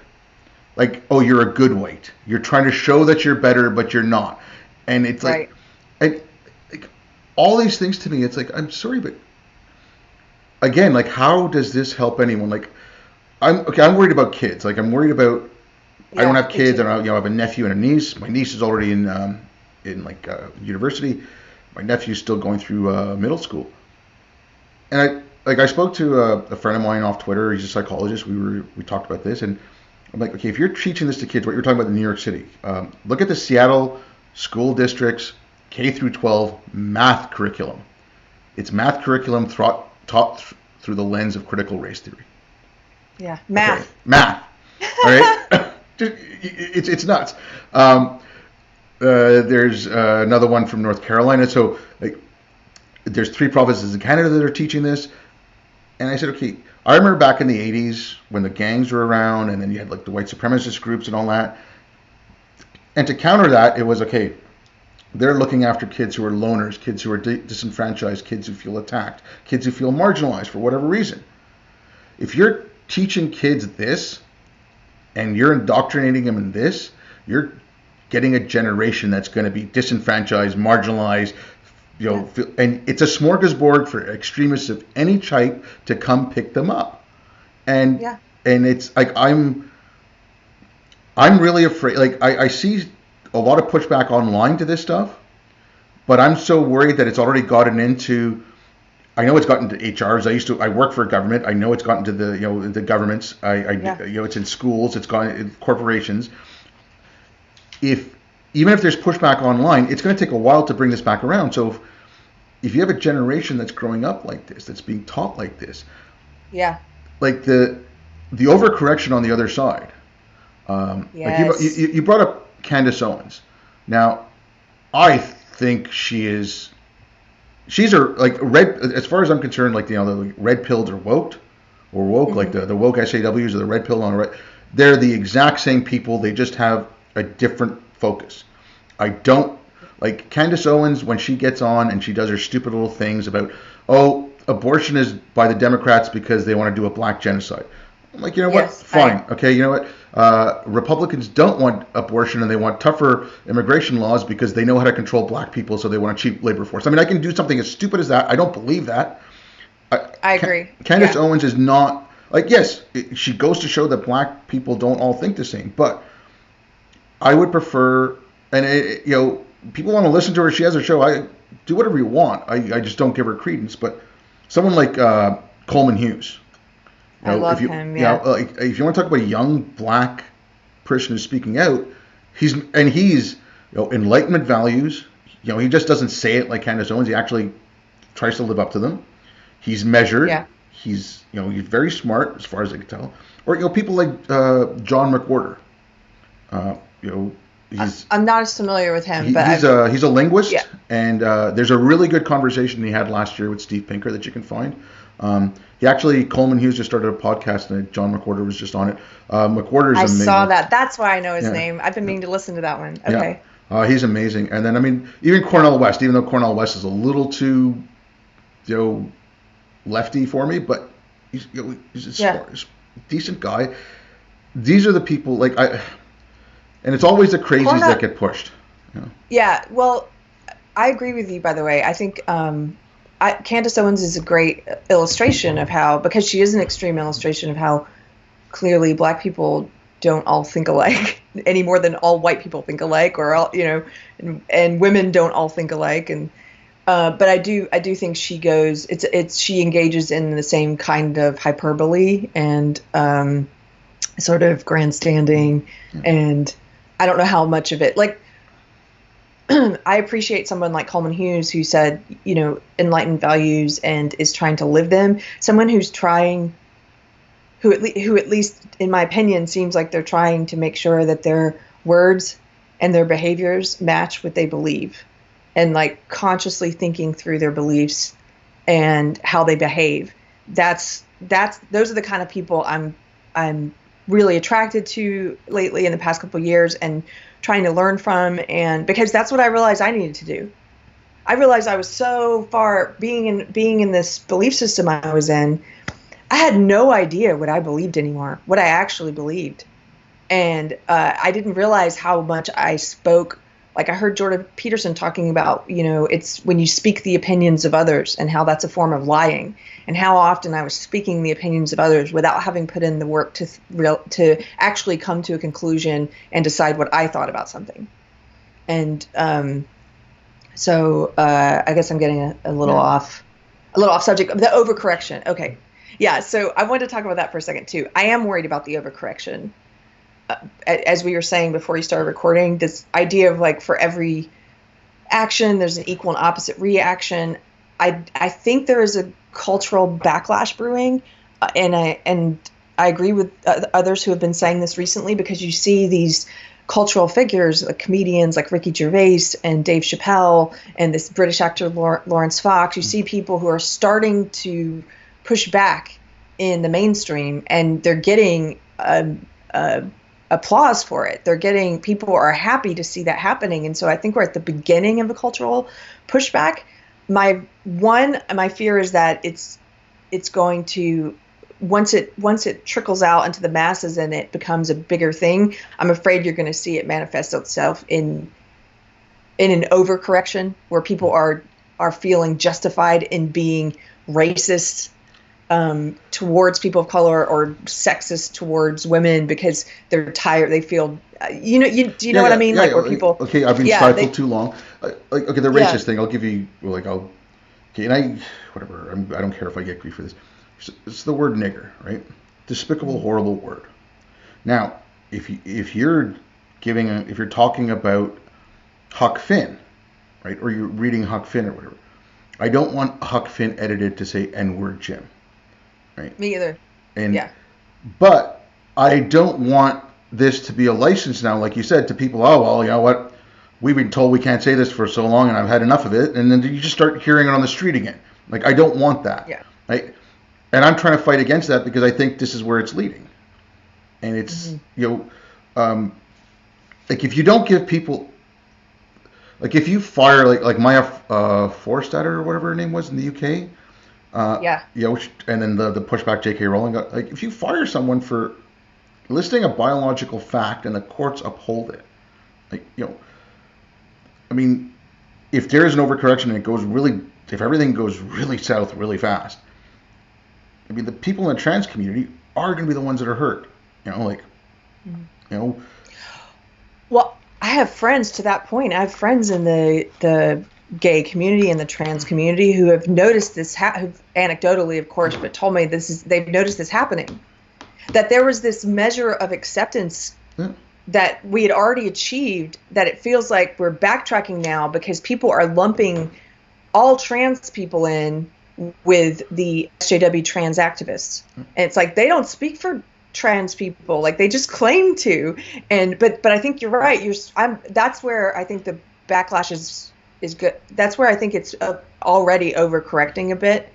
Speaker 1: like, oh, you're a good white. You're trying to show that you're better, but you're not. And it's like, like all these things to me, it's like, I'm sorry, but again, like, how does this help anyone? Like, I'm worried about kids. Like, I'm worried about, I don't have kids, and I have a nephew and a niece. My niece is already in university. My nephew's still going through middle school. And I spoke to a friend of mine off Twitter. He's a psychologist. We talked about this, and I'm like, okay, if you're teaching this to kids, what you're talking about in New York City, look at the Seattle school districts K through 12 math curriculum. It's math curriculum taught through the lens of critical race theory.
Speaker 2: Yeah, math.
Speaker 1: Okay. Math. All right, it's nuts. There's another one from North Carolina. So like, there's 3 provinces in Canada that are teaching this. And I said, okay, I remember back in the 80s when the gangs were around, and then you had like the white supremacist groups and all that. And to counter that, it was, okay, they're looking after kids who are loners, kids who are disenfranchised, kids who feel attacked, kids who feel marginalized for whatever reason. If you're teaching kids this and you're indoctrinating them in this, you're getting a generation that's going to be disenfranchised, marginalized, and it's a smorgasbord for extremists of any type to come pick them up. And it's like, I'm really afraid. Like, I see a lot of pushback online to this stuff, but I'm so worried that it's already gotten into, I know it's gotten to HRs. I work for a government. I know it's gotten to the governments. It's in schools. It's gone in corporations. Even if there's pushback online, it's going to take a while to bring this back around. So if you have a generation that's growing up like this, that's being taught like this, like the overcorrection on the other side. Like you brought up Candace Owens. Now, I think she's like red, as far as I'm concerned, like, the red pilled or woke, mm-hmm. like the woke SJWs or the red pill on red. They're the exact same people. They just have a different focus. I don't like Candace Owens when she gets on and she does her stupid little things about, oh, abortion is by the Democrats because they want to do a black genocide. I'm like, you know what? Fine. Okay, you know what? Republicans don't want abortion and they want tougher immigration laws because they know how to control black people, so they want a cheap labor force. I mean, I can do something as stupid as that. I don't believe that.
Speaker 2: I agree.
Speaker 1: Candace Owens is not, like, yes, she goes to show that black people don't all think the same, but I would prefer, and people want to listen to her. She has her show. I do whatever you want. I just don't give her credence. But someone like Coleman Hughes.
Speaker 2: I love him. Yeah.
Speaker 1: Like, if you want to talk about a young black person who's speaking out, he's Enlightenment values. He just doesn't say it like Candace Owens. He actually tries to live up to them. He's measured. Yeah. He's very smart as far as I can tell. Or people like John McWhorter.
Speaker 2: I'm not as familiar with him, but
Speaker 1: he's a linguist, and there's a really good conversation he had last year with Steve Pinker that you can find. Coleman Hughes just started a podcast, and John McWhorter was just on it. McWhorter's amazing.
Speaker 2: I saw that. That's why I know his name. I've been meaning to listen to that one. Okay.
Speaker 1: Yeah. He's amazing. And then, I mean, even Cornel West, even though Cornel West is a little too, lefty for me, but he's a decent guy. These are the people, and it's always the crazies that get pushed.
Speaker 2: Yeah, well, I agree with you, by the way. I think Candace Owens is a great illustration of how, because she is an extreme illustration of how clearly black people don't all think alike any more than all white people think alike, or all, and women don't all think alike. And But I do think she goes. She engages in the same kind of hyperbole and sort of grandstanding, and I don't know how much of it. Like, I appreciate someone like Coleman Hughes who said, enlightened values and is trying to live them. Someone who's trying, who at least in my opinion seems like they're trying to make sure that their words and their behaviors match what they believe, and like consciously thinking through their beliefs and how they behave. Those are the kind of people I'm really attracted to lately in the past couple of years and trying to learn from, and because that's what I realized I needed to do. I realized I was so far being in this belief system I was in. I had no idea what I believed anymore, what I actually believed. And I didn't realize how much I spoke. Like, I heard Jordan Peterson talking about, it's when you speak the opinions of others and how that's a form of lying, and how often I was speaking the opinions of others without having put in the work to actually come to a conclusion and decide what I thought about something. And so I guess I'm getting a little off subject. The overcorrection. Okay. Yeah. So I wanted to talk about that for a second too. I am worried about the overcorrection. As we were saying before you started recording, this idea of like for every action, there's an equal and opposite reaction. I think there is a cultural backlash brewing, and I agree with others who have been saying this recently, because you see these cultural figures, like comedians like Ricky Gervais and Dave Chappelle and this British actor Lawrence Fox. You see people who are starting to push back in the mainstream, and they're getting applause for it. People are happy to see that happening. And so I think we're at the beginning of a cultural pushback. My fear is that it's going to, once it trickles out into the masses and it becomes a bigger thing, I'm afraid you're going to see it manifest itself in an overcorrection where people are feeling justified in being racist towards people of color, or sexist towards women because they're tired. They feel, do you know what I mean? Where people.
Speaker 1: Okay, I've been stifled too long. The racist thing. I'll give you I don't care if I get grief for this. It's the word nigger, right? Despicable, horrible word. Now, if you're talking about Huck Finn, right, or you're reading Huck Finn or whatever, I don't want Huck Finn edited to say N-word Jim. Right.
Speaker 2: Me either.
Speaker 1: But I don't want this to be a license now, like you said, to people. Oh, well, you know what? We've been told we can't say this for so long, and I've had enough of it. And then you just start hearing it on the street again. Like, I don't want that.
Speaker 2: Yeah.
Speaker 1: Right? And I'm trying to fight against that because I think this is where it's leading. And it's, like, if you don't give people, like, if you fire, like Maya Forstater or whatever her name was in the UK. And then the pushback J.K. Rowling got, like, if you fire someone for listing a biological fact and the courts uphold it, like, I mean, if there is an overcorrection and if everything goes really south really fast, I mean, the people in the trans community are going to be the ones that are hurt,
Speaker 2: Well, I have friends to that point. I have friends in the gay community and the trans community who have noticed this, anecdotally, of course, but told me they've noticed this happening. That there was this measure of acceptance that we had already achieved, that it feels like we're backtracking now because people are lumping all trans people in with the SJW trans activists. And it's like, they don't speak for trans people, like they just claim to. But I think you're right. That's where I think the backlash is good. That's where I think it's already overcorrecting a bit,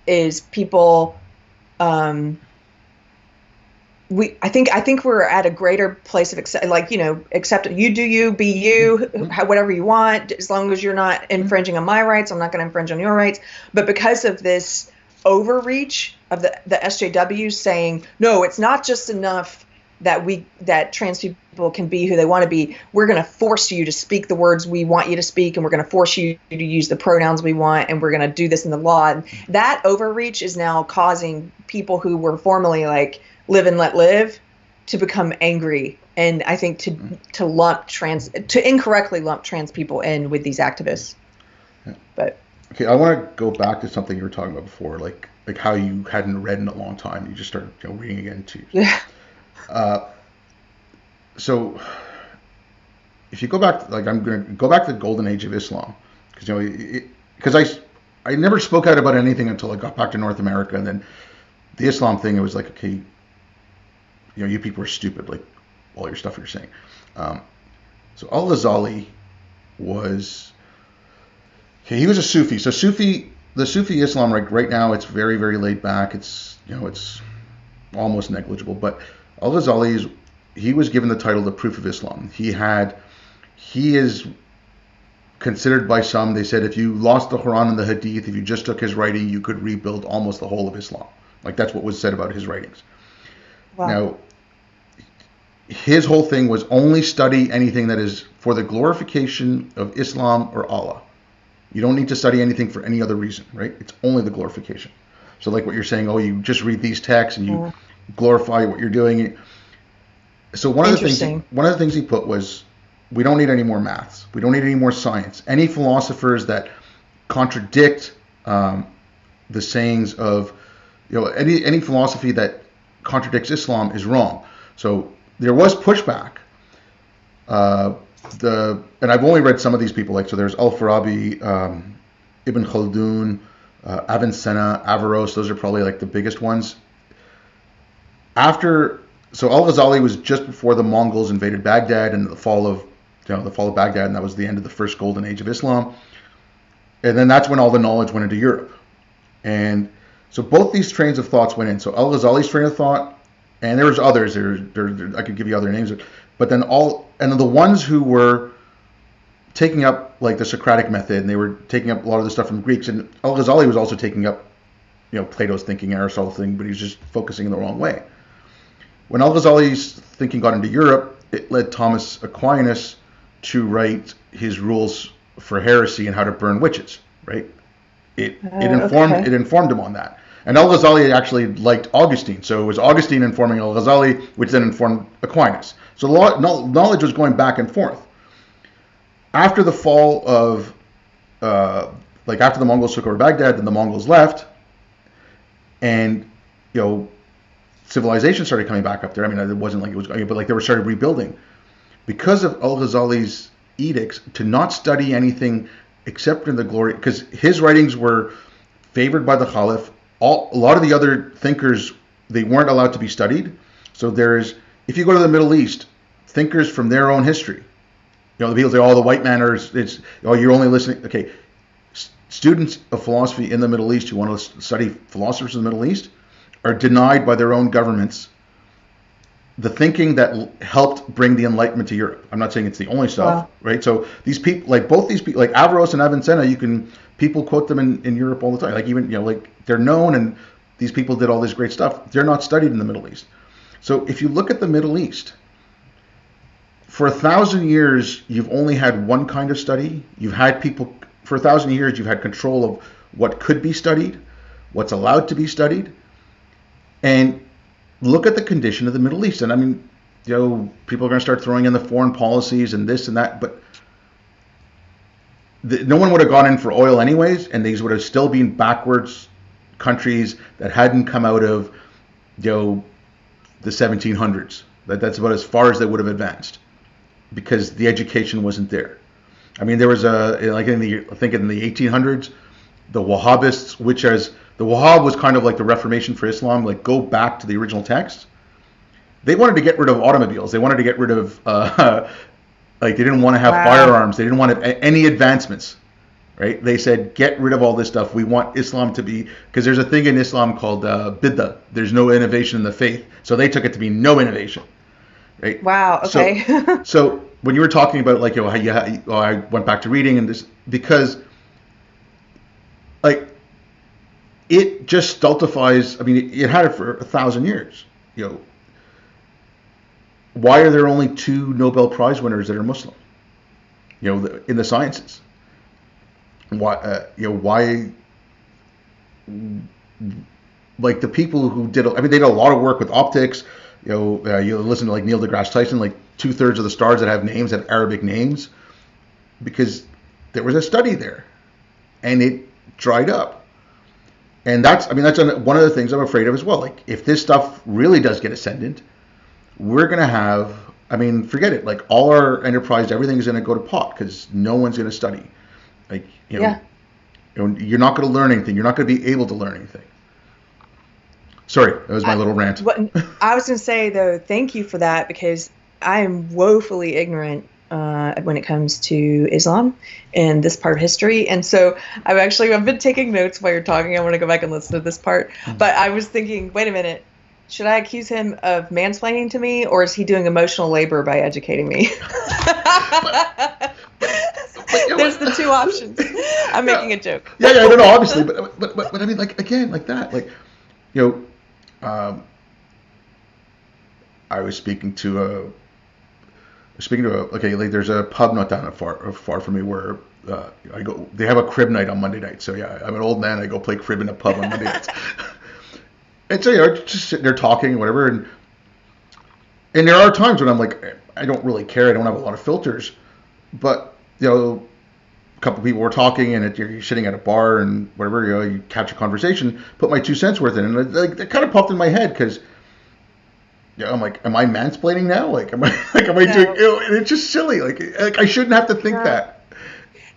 Speaker 2: is people, I think we're at a greater place of accept you do you, be you, whatever you want, as long as you're not infringing on my rights, I'm not going to infringe on your rights. But because of this overreach of the SJWs saying, no, it's not just enough that trans people can be who they want to be. We're going to force you to speak the words we want you to speak, and we're going to force you to use the pronouns we want, and we're going to do this in the law. And that overreach is now causing people who were formerly like live and let live to become angry, and I think to incorrectly lump trans people in with these activists. But
Speaker 1: Okay, I want to go back to something you were talking about before, like how you hadn't read in a long time. You just started reading again too.
Speaker 2: Yeah.
Speaker 1: Uh, so if you go back, like I'm going to go back to the golden age of Islam, because I never spoke out about anything until I got back to North America, and then the Islam thing. It was like, okay, you people are stupid, like all your stuff you're saying. So Al-Ghazali was, okay, he was a Sufi. So the Sufi Islam, right now, it's very, very laid back. It's almost negligible. But Al-Ghazali he was given the title the Proof of Islam. He is considered by some. They said if you lost the Quran and the Hadith, if you just took his writing, you could rebuild almost the whole of Islam. Like that's what was said about his writings.
Speaker 2: Wow.
Speaker 1: Now, his whole thing was only study anything that is for the glorification of Islam or Allah. You don't need to study anything for any other reason, right? It's only the glorification. So like what you're saying, you just read these texts and you glorify what you're doing. So one of the things he put was, we don't need any more maths. We don't need any more science. Any philosophers that contradict the sayings of, any philosophy that contradicts Islam is wrong. So there was pushback. And I've only read some of these people, so there's Al-Farabi, Ibn Khaldun, Avicenna, Averroes. Those are probably like the biggest ones. So Al-Ghazali was just before the Mongols invaded Baghdad and the fall of Baghdad, and that was the end of the first golden age of Islam. And then that's when all the knowledge went into Europe. And so both these trains of thoughts went in. So Al-Ghazali's train of thought, and there was others. I could give you other names, but then the ones who were taking up like the Socratic method, and they were taking up a lot of the stuff from Greeks. And Al-Ghazali was also taking up, Plato's thinking, Aristotle's thinking, but he was just focusing in the wrong way. When Al-Ghazali's thinking got into Europe, it led Thomas Aquinas to write his rules for heresy and how to burn witches. Right? It informed him on that. And Al-Ghazali actually liked Augustine, so it was Augustine informing Al-Ghazali, which then informed Aquinas. So knowledge was going back and forth. After the fall of, after the Mongols took over Baghdad, then the Mongols left, and civilization started coming back up there. I mean, it wasn't like it was, but they were started rebuilding because of Al-Ghazali's edicts to not study anything except in the glory, because his writings were favored by the Caliph. A lot of the other thinkers, they weren't allowed to be studied. So if you go to the Middle East, thinkers from their own history, the people say, the white man you're only listening. Okay, students of philosophy in the Middle East who want to study philosophers in the Middle East are denied by their own governments the thinking that helped bring the Enlightenment to Europe. I'm not saying it's the only stuff, right? So these people, both these people, like Averroes and Avicenna, people quote them in Europe all the time. They're known, and these people did all this great stuff. They're not studied in the Middle East. So if you look at the Middle East, for 1,000 years, you've only had one kind of study. You've had people, for 1,000 years, you've had control of what could be studied, what's allowed to be studied. And look at the condition of the Middle East. And I mean, people are going to start throwing in the foreign policies and this and that, but no one would have gone in for oil anyways, and these would have still been backwards countries that hadn't come out of, the 1700s. That's about as far as they would have advanced, because the education wasn't there. I mean, there was I think in the 1800s, the Wahhabists, the Wahhab was kind of like the Reformation for Islam, go back to the original text. They wanted to get rid of automobiles. They wanted to get rid of, they didn't want to have firearms. They didn't want any advancements, right? They said, get rid of all this stuff. We want Islam to be, because there's a thing in Islam called bid'ah. There's no innovation in the faith. So they took it to be no innovation, right?
Speaker 2: Wow, okay.
Speaker 1: So when you were talking about, I went back to reading and this, because, it just stultifies. I mean, it had it for 1,000 years. Why are there only 2 Nobel Prize winners that are Muslim? In the sciences. Why? Why? The people who did. I mean, they did a lot of work with optics. You listen to Neil deGrasse Tyson. 2/3 of the stars that have names have Arabic names, because there was a study there, and dried up. And that's one of the things I'm afraid of as well. Like, if this stuff really does get ascendant, we're going to have, forget it. Like, all our enterprise, everything is going to go to pot because no one's going to study. Like, you're not going to learn anything. You're not going to be able to learn anything. Sorry, that was my little rant.
Speaker 2: I was going to say, though, thank you for that, because I am woefully ignorant when it comes to Islam and this part of history. And so I've been taking notes while you're talking. I want to go back and listen to this part. But I was thinking, wait a minute, should I accuse him of mansplaining to me, or is he doing emotional labor by educating me? There's the two options. I'm making a joke.
Speaker 1: Yeah, no, obviously. But I mean, like, again, like that. Like, I was speaking to there's a pub not down far from me where I go. They have a crib night on Monday night. So yeah, I'm an old man. I go play crib in a pub on Monday nights. And so just sitting there talking, whatever. And there are times when I'm like, I don't really care. I don't have a lot of filters. But a couple of people were talking, and you're sitting at a bar and whatever. You catch a conversation, put my 2 cents worth in, and it kind of popped in my head because. I'm like, am I mansplaining now? Like, am I doing? And it's just silly. Like I shouldn't have to think that.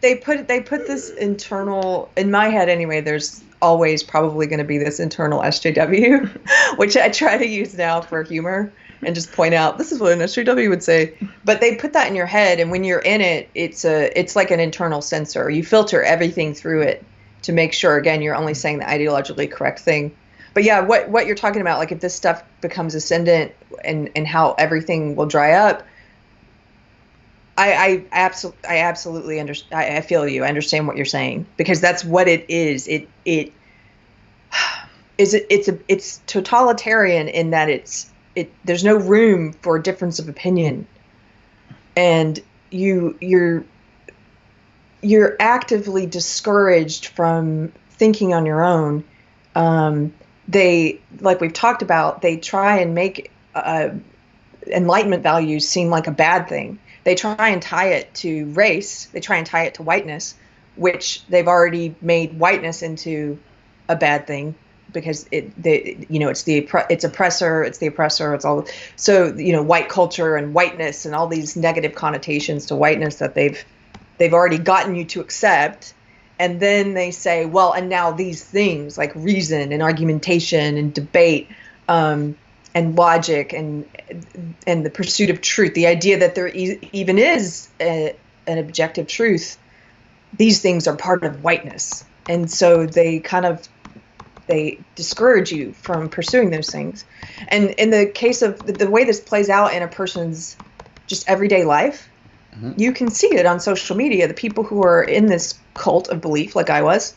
Speaker 2: They put this internal, in my head anyway. There's always probably going to be this internal SJW, which I try to use now for humor and just point out this is what an SJW would say. But they put that in your head, and when you're in it, it's like an internal censor. You filter everything through it to make sure, again, you're only saying the ideologically correct thing. But yeah, what you're talking about, like if this stuff becomes ascendant and how everything will dry up, I absolutely understand. I feel you. I understand what you're saying, because that's what it is. It's totalitarian in that there's no room for a difference of opinion, and you're actively discouraged from thinking on your own. They, like we've talked about, they try and make Enlightenment values seem like a bad thing. They try and tie it to race. They try and tie it to whiteness, which they've already made whiteness into a bad thing because it's oppressor, it's the oppressor, it's all. So white culture and whiteness and all these negative connotations to whiteness that they've already gotten you to accept. And then they say, well, and now these things like reason and argumentation and debate and logic and the pursuit of truth, the idea that there even is an objective truth, these things are part of whiteness. And so they discourage you from pursuing those things. And in the case of the way this plays out in a person's just everyday life, you can see it on social media. The people who are in this cult of belief, like I was,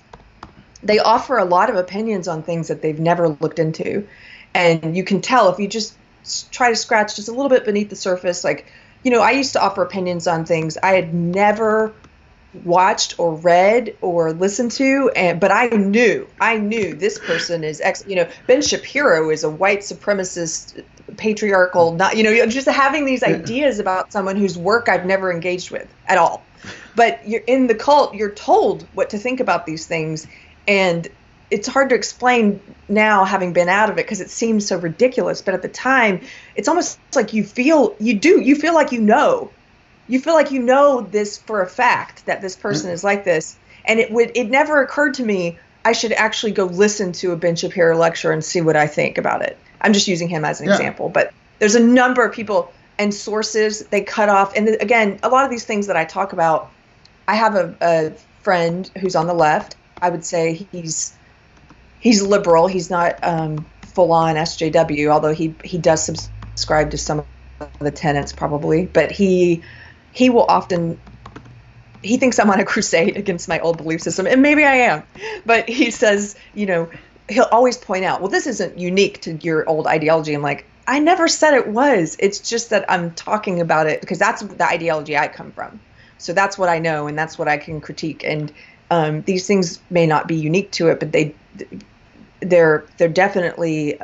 Speaker 2: they offer a lot of opinions on things that they've never looked into. And you can tell if you just try to scratch just a little bit beneath the surface. Like, I used to offer opinions on things I had never watched or read or listened to, but I knew this person is Ben Shapiro is a white supremacist, patriarchal, not just having these ideas about someone whose work I've never engaged with at all. But you're in the cult, you're told what to think about these things, and it's hard to explain now, having been out of it, because it seems so ridiculous. But at the time, it's almost like you feel like this for a fact, that this person is like this. And it never occurred to me I should actually go listen to a Ben Shapiro lecture and see what I think about it. I'm just using him as an example, but there's a number of people and sources they cut off. And again, a lot of these things that I talk about, I have a friend who's on the left. I would say he's liberal. He's not full on SJW, although he does subscribe to some of the tenets probably. But he will often, he thinks I'm on a crusade against my old belief system, and maybe I am. But he says, he'll always point out, well, this isn't unique to your old ideology. I'm like, I never said it was. It's just that I'm talking about it because that's the ideology I come from. So that's what I know, and that's what I can critique. And these things may not be unique to it, but they're definitely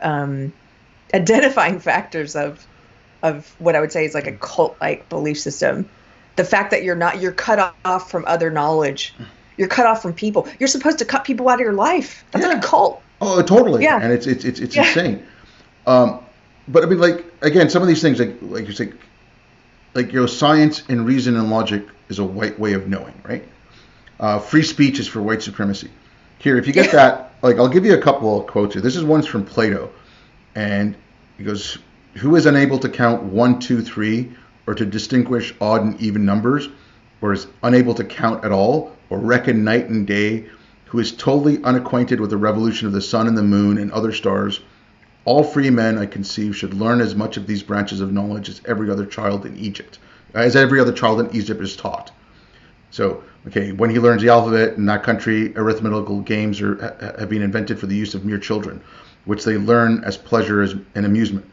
Speaker 2: identifying factors of what I would say is like a cult-like belief system. The fact that you're cut off from other knowledge. You're cut off from people. You're supposed to cut people out of your life. That's like a cult.
Speaker 1: Oh, totally.
Speaker 2: Yeah.
Speaker 1: And it's insane. But I mean, like, again, some of these things, like you say, like, science and reason and logic is a white way of knowing, right? Free speech is for white supremacy. Here, if you get that, like, I'll give you a couple of quotes here. This is one's from Plato, and he goes, "Who is unable to count 1, 2, 3, or to distinguish odd and even numbers, or is unable to count at all, or reckon night and day, who is totally unacquainted with the revolution of the sun and the moon and other stars, all free men, I conceive, should learn as much of these branches of knowledge as every other child in Egypt is taught." So, okay, when he learns the alphabet in that country, arithmetical games have been invented for the use of mere children, which they learn as pleasure and amusement.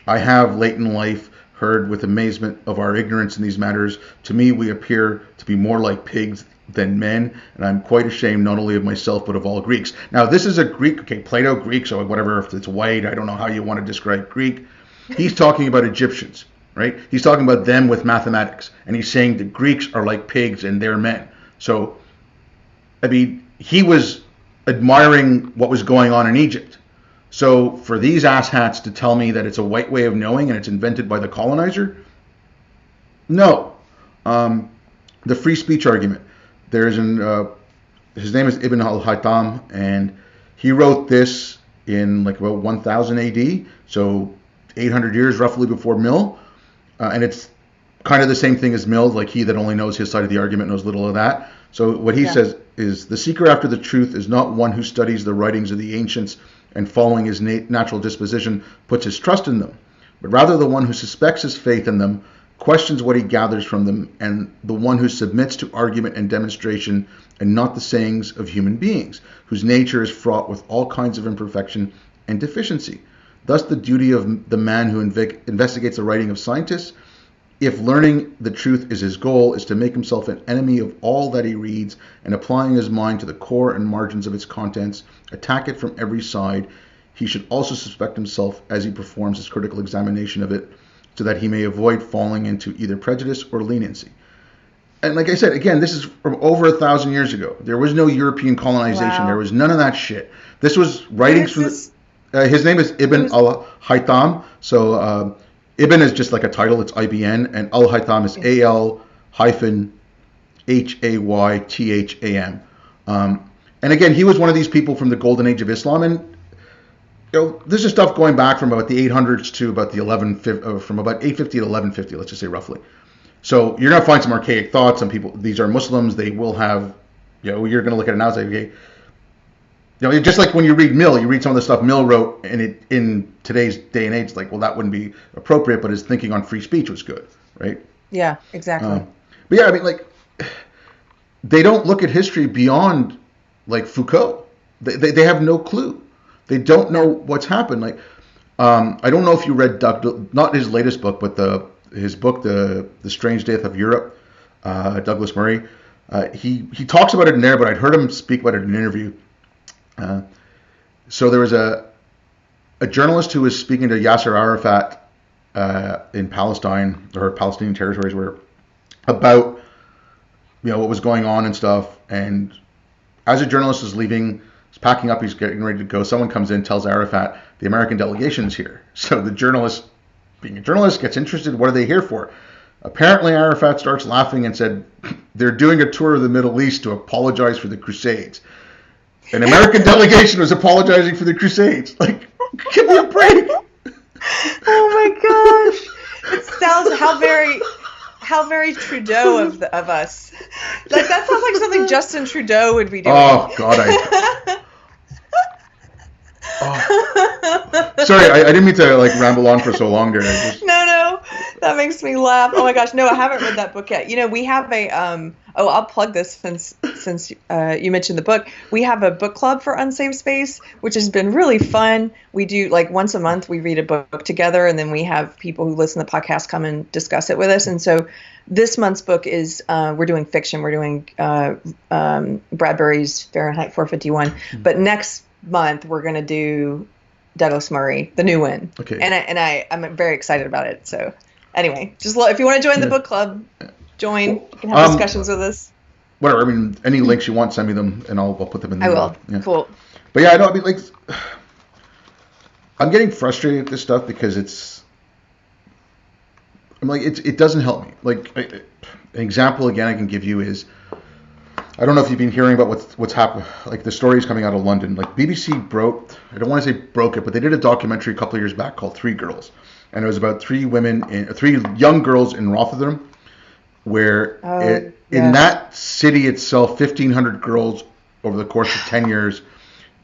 Speaker 1: I have, late in life, heard with amazement of our ignorance in these matters. To me, we appear to be more like pigs than men, and I'm quite ashamed not only of myself, but of all Greeks. Now, this is a Greek, okay, Plato, Greek, so whatever, if it's white, I don't know how you want to describe Greek. He's talking about Egyptians, right? He's talking about them with mathematics, and he's saying the Greeks are like pigs and they're men. So, I mean, he was admiring what was going on in Egypt. So for these asshats to tell me that it's a white way of knowing and it's invented by the colonizer, no. The free speech argument. There's his name is Ibn al-Haytham, and he wrote this in like about 1000 AD, so 800 years roughly before Mill, and it's kind of the same thing as Mill, like he that only knows his side of the argument knows little of that. So what he says is, the seeker after the truth is not one who studies the writings of the ancients and following his natural disposition puts his trust in them, but rather the one who suspects his faith in them, questions what he gathers from them, and the one who submits to argument and demonstration and not the sayings of human beings, whose nature is fraught with all kinds of imperfection and deficiency. Thus the duty of the man who investigates the writing of scientists, if learning the truth is his goal, is to make himself an enemy of all that he reads, and applying his mind to the core and margins of its contents, attack it from every side. He should also suspect himself as he performs his critical examination of it, so that he may avoid falling into either prejudice or leniency. And like I said, again, this is from over 1,000 years ago. There was no European colonization. Wow. There was none of that shit. This was writings from his name is Ibn al-Haytham. So Ibn is just like a title. It's IBN. And al-Haytham is Al-Haytham. And again, he was one of these people from the golden age of Islam. And this is stuff going back from about the 800s to about the from about 850 to 1150, let's just say roughly. So you're going to find some archaic thoughts. Some people, these are Muslims. They will have, you're going to look at it now and say, okay, just like when you read Mill, you read some of the stuff Mill wrote, and it in today's day and age, like, well, that wouldn't be appropriate, but his thinking on free speech was good, right?
Speaker 2: Yeah, exactly.
Speaker 1: But yeah, I mean, like, they don't look at history beyond, like, Foucault. They have no clue. They don't know what's happened. Like, I don't know if you read not his latest book, but his book, The Strange Death of Europe, Douglas Murray. He talks about it in there, but I'd heard him speak about it in an interview. So there was a journalist who was speaking to Yasser Arafat in Palestine, or Palestinian territories, about what was going on and stuff. And as a journalist is leaving, he's packing up, he's getting ready to go. Someone comes in, tells Arafat the American delegation is here. So the journalist, being a journalist, gets interested. What are they here for? Apparently, Arafat starts laughing and said, they're doing a tour of the Middle East to apologize for the Crusades. An American delegation was apologizing for the Crusades. Like, give me a break.
Speaker 2: Oh my gosh! It sounds how very Trudeau of us. Like, that sounds like something Justin Trudeau would be doing.
Speaker 1: Oh God, Sorry, I didn't mean to like ramble on for so long there.
Speaker 2: No, that makes me laugh. Oh my gosh, no, I haven't read that book yet. We have a I'll plug this since you mentioned the book. We have a book club for Unsafe Space, which has been really fun. We do like once a month we read a book together, and then we have people who listen to the podcast come and discuss it with us. And so this month's book is we're doing fiction. We're doing Bradbury's Fahrenheit 451, but next month we're going to do Douglas Murray, the new one.
Speaker 1: Okay.
Speaker 2: And I'm very excited about it. So anyway, just if you want to join the book club, join. You can have discussions with us.
Speaker 1: whatever. I mean, any links you want, send me them, and I'll put them in the.
Speaker 2: I will.
Speaker 1: Yeah.
Speaker 2: Cool.
Speaker 1: But yeah, I know. I mean, like, I'm getting frustrated with this stuff because it doesn't help me. Like, an example again I can give you is, I don't know if you've been hearing about what's happened, like the stories coming out of London. Like BBC I don't want to say broke it, but they did a documentary a couple of years back called Three Girls, and it was about three young girls in Rotherham, where in that city itself, 1,500 girls over the course of 10 years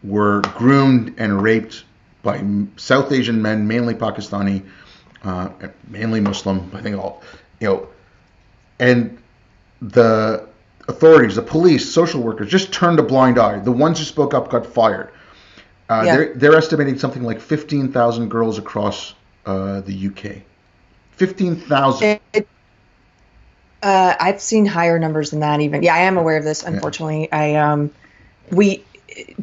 Speaker 1: were groomed and raped by South Asian men, mainly Pakistani, mainly Muslim, I think all, and the authorities, the police, social workers just turned a blind eye. The ones who spoke up got fired. They're estimating something like 15,000 girls across the UK. 15,000.
Speaker 2: I've seen higher numbers than that even. Yeah, I am aware of this, unfortunately. Yeah.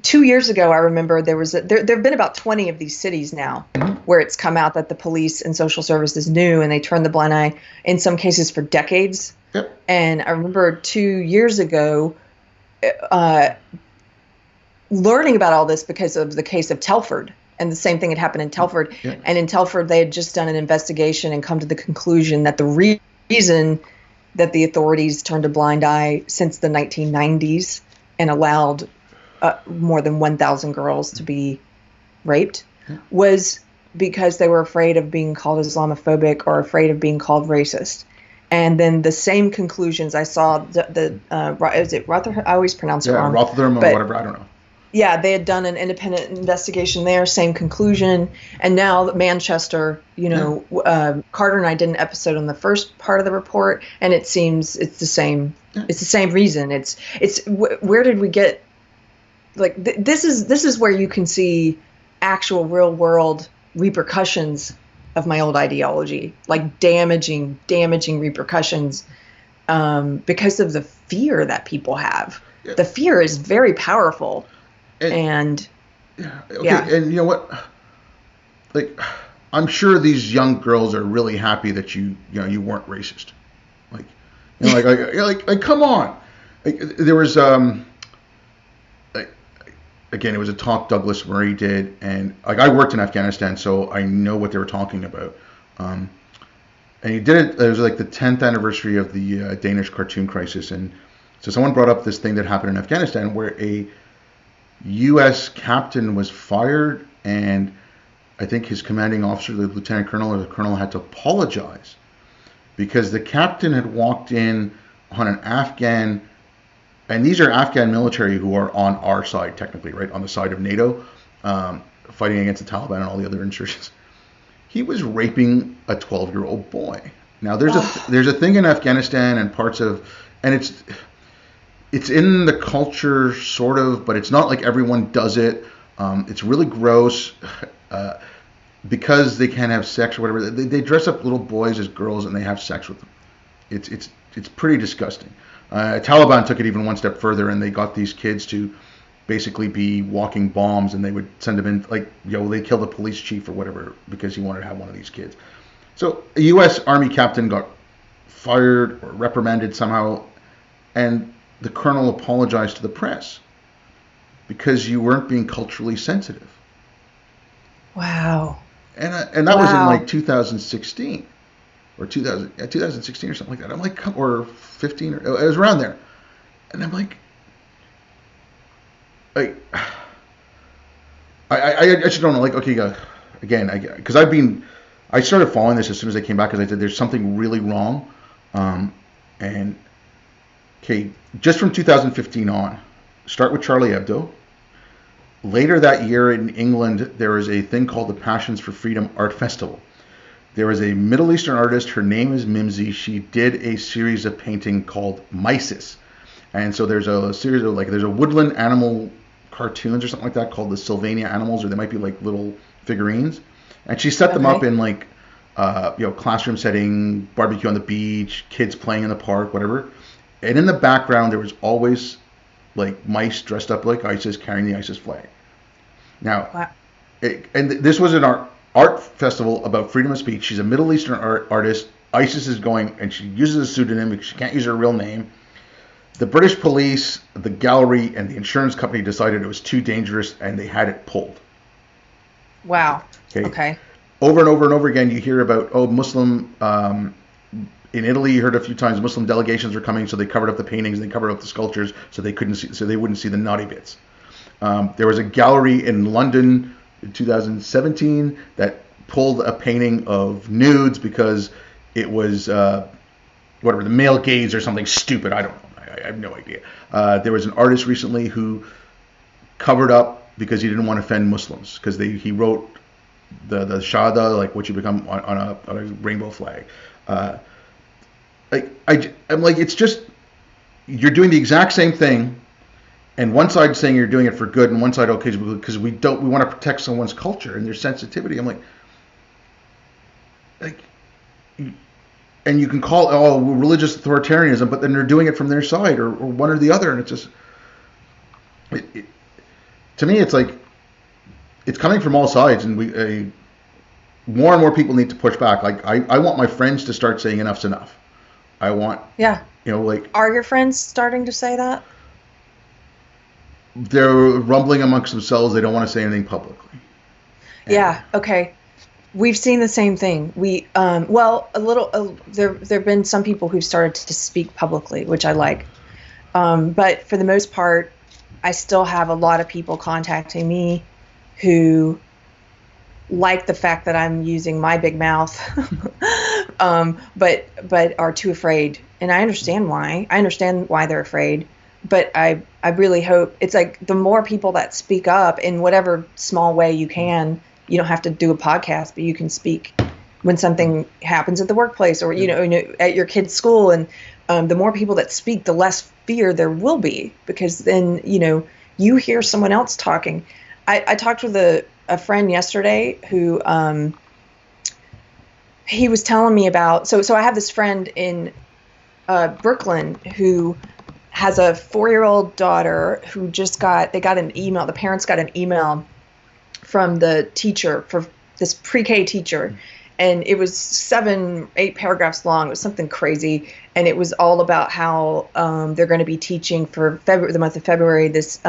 Speaker 2: 2 years ago, I remember there have been about 20 of these cities now where it's come out that the police and social services knew, and they turned the blind eye, in some cases for decades.
Speaker 1: Yep.
Speaker 2: And I remember 2 years ago learning about all this because of the case of Telford. And the same thing had happened in Telford.
Speaker 1: Yeah.
Speaker 2: And in Telford, they had just done an investigation and come to the conclusion that the reason that the authorities turned a blind eye since the 1990s and allowed more than 1,000 girls to be raped was because they were afraid of being called Islamophobic or afraid of being called racist. And then the same conclusions I saw, is it Rotherham? I always pronounce it wrong.
Speaker 1: Rotherham or whatever, I don't know.
Speaker 2: Yeah, they had done an independent investigation there, same conclusion. And now Manchester, Carter and I did an episode on the first part of the report, and it seems it's the same. Yeah. It's the same reason. It's where did we get, like, this is where you can see actual real world repercussions of my old ideology, like damaging repercussions, because of the fear that people have. Yeah. The fear is very powerful. And
Speaker 1: you know what? Like, I'm sure these young girls are really happy that you weren't racist. Like, like come on. Like, there was again, it was a talk Douglas Murray did, and like, I worked in Afghanistan, so I know what they were talking about. And he did it. It was like the 10th anniversary of the Danish cartoon crisis, and so someone brought up this thing that happened in Afghanistan where a U.S. captain was fired, and I think his commanding officer, the lieutenant colonel or the colonel, had to apologize because the captain had walked in on an Afghan, and these are Afghan military who are on our side technically, right, on the side of NATO, fighting against the Taliban and all the other insurgents. He was raping a 12-year-old boy. Now there's a thing in Afghanistan and parts of, and it's in the culture, sort of, but it's not like everyone does it. It's really gross because they can't have sex or whatever. They dress up little boys as girls and they have sex with them. It's pretty disgusting. Taliban took it even one step further, and they got these kids to basically be walking bombs, and they would send them in, like, they killed the police chief or whatever because he wanted to have one of these kids. So a U.S. Army captain got fired or reprimanded somehow, and the colonel apologized to the press because you weren't being culturally sensitive.
Speaker 2: Wow.
Speaker 1: And that was in like 2016 or 2016 or something like that. I'm like, or 15, or it was around there. And I'm like, I just don't know. Like, okay, again, because I started following this as soon as I came back because I said there's something really wrong. And okay, just from 2015 on, start with Charlie Hebdo. Later that year in England, there was a thing called the Passions for Freedom Art Festival. There was a Middle Eastern artist, her name is Mimsy. She did a series of painting called Mysis. And so there's a series of, like, there's a woodland animal cartoons or something like that called the Sylvania Animals, or they might be like little figurines. And she set them up in like, classroom setting, barbecue on the beach, kids playing in the park, whatever. And in the background, there was always like mice dressed up like ISIS carrying the ISIS flag. Now, wow. This was an art festival about freedom of speech. She's a Middle Eastern artist. ISIS is going, and she uses a pseudonym because she can't use her real name. The British police, the gallery, and the insurance company decided it was too dangerous, and they had it pulled.
Speaker 2: Wow. Okay.
Speaker 1: Over and over and over again, you hear about, Muslim, in Italy, you heard a few times Muslim delegations were coming, so they covered up the paintings, they covered up the sculptures, so they wouldn't see the naughty bits. There was a gallery in London in 2017 that pulled a painting of nudes because it was whatever, the male gaze or something stupid. I don't know. I have no idea. There was an artist recently who covered up because he didn't want to offend Muslims, because he wrote the Shahada, like what you become on a rainbow flag. I'm like, it's just, you're doing the exact same thing, and one side saying you're doing it for good, and one side, okay, because we want to protect someone's culture and their sensitivity. I'm like, and you can call it religious authoritarianism, but then they're doing it from their side, or one or the other, and it's just, to me, it's like, it's coming from all sides, and more and more people need to push back. Like, I want my friends to start saying enough's enough. I want, like,
Speaker 2: are your friends starting to say that?
Speaker 1: They're rumbling amongst themselves. They don't want to say anything publicly.
Speaker 2: Yeah. Okay. We've seen the same thing. There have been some people who've started to speak publicly, which I like. But for the most part, I still have a lot of people contacting me who like the fact that I'm using my big mouth, but are too afraid. And I understand why. I understand why they're afraid. But I really hope, it's like, the more people that speak up in whatever small way you can. You don't have to do a podcast, but you can speak when something happens at the workplace, or at your kid's school. And the more people that speak, the less fear there will be, because then you hear someone else talking. I talked with a friend yesterday who he was telling me about. So I have this friend in Brooklyn who has a 4-year-old daughter who they got an email. The parents got an email from the teacher, for this pre-K teacher, and it was 7-8 paragraphs long. It was something crazy, and it was all about how they're going to be teaching for the month of February this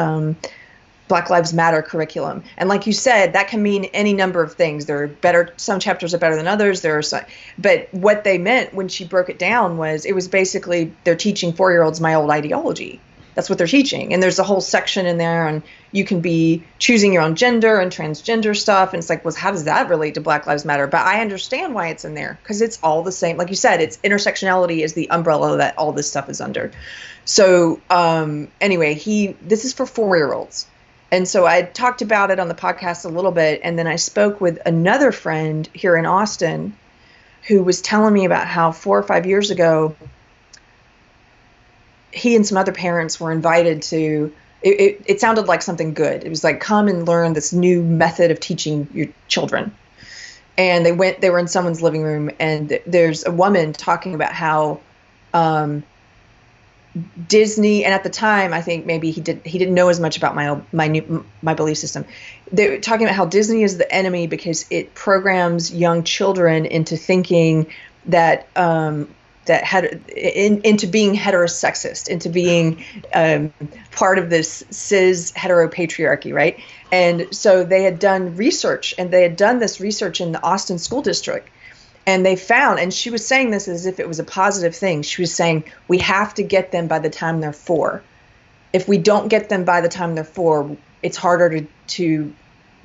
Speaker 2: Black Lives Matter curriculum. And like you said, that can mean any number of things. There are better, some chapters are better than others. But what they meant when she broke it down was, it was basically, they're teaching 4-year-olds my old ideology. That's what they're teaching. And there's a whole section in there, and you can be choosing your own gender and transgender stuff. And it's like, well, how does that relate to Black Lives Matter? But I understand why it's in there, because it's all the same. Like you said, it's intersectionality is the umbrella that all this stuff is under. So anyway, this is for 4-year-olds. And so I talked about it on the podcast a little bit. And then I spoke with another friend here in Austin who was telling me about how 4 or 5 years ago, he and some other parents were invited to, it sounded like something good. It was like, come and learn this new method of teaching your children. And they were in someone's living room, and there's a woman talking about how Disney, and at the time, I think maybe he didn't know as much about my belief system. They were talking about how Disney is the enemy because it programs young children into thinking that into being heterosexist, into being part of this cis heteropatriarchy, right? And so they had done research, and they had done this research in the Austin school district, and they found, and she was saying this as if it was a positive thing. She was saying, we have to get them by the time they're 4. If we don't get them by the time they're 4, it's harder to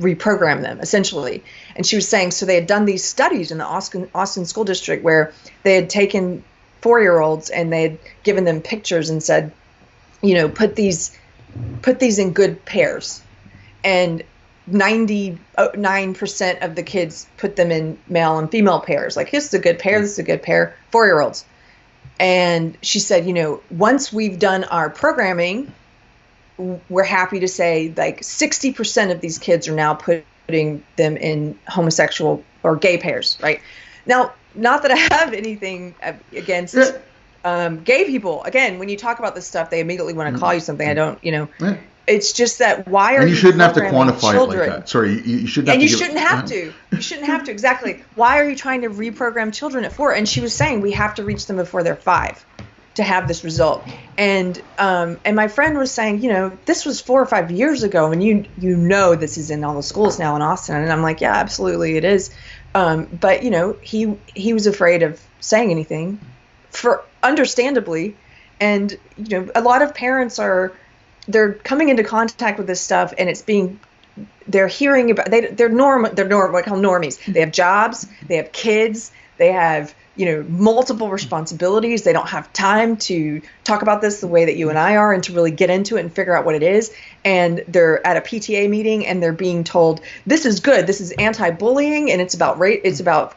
Speaker 2: reprogram them, essentially. And she was saying, so they had done these studies in the Austin school district where they had taken 4-year-olds and they had given them pictures and said, put these in good pairs. And 99% of the kids put them in male and female pairs. Like, this is a good pair, this is a good pair, 4-year-olds. And she said, once we've done our programming, we're happy to say like 60% of these kids are now putting them in homosexual or gay pairs, right? Now, not that I have anything against gay people. Again, when you talk about this stuff, they immediately want to call you something. I don't, It's just that why are you
Speaker 1: shouldn't have to quantify
Speaker 2: children?
Speaker 1: It like that. Sorry, you shouldn't have
Speaker 2: and
Speaker 1: to.
Speaker 2: You shouldn't have to. You shouldn't have to. Exactly. Why are you trying to reprogram children at 4? And she was saying we have to reach them before they're 5 to have this result. And my friend was saying, this was 4 or 5 years ago, and this is in all the schools now in Austin. And I'm like, yeah, absolutely it is. But he was afraid of saying anything, for understandably. And a lot of parents they're coming into contact with this stuff, and they're hearing about, they're what I call normies. They have jobs, they have kids, they have multiple responsibilities. They don't have time to talk about this the way that you and I are, and to really get into it and figure out what it is. And they're at a PTA meeting, and they're being told, this is good, this is anti-bullying, and it's about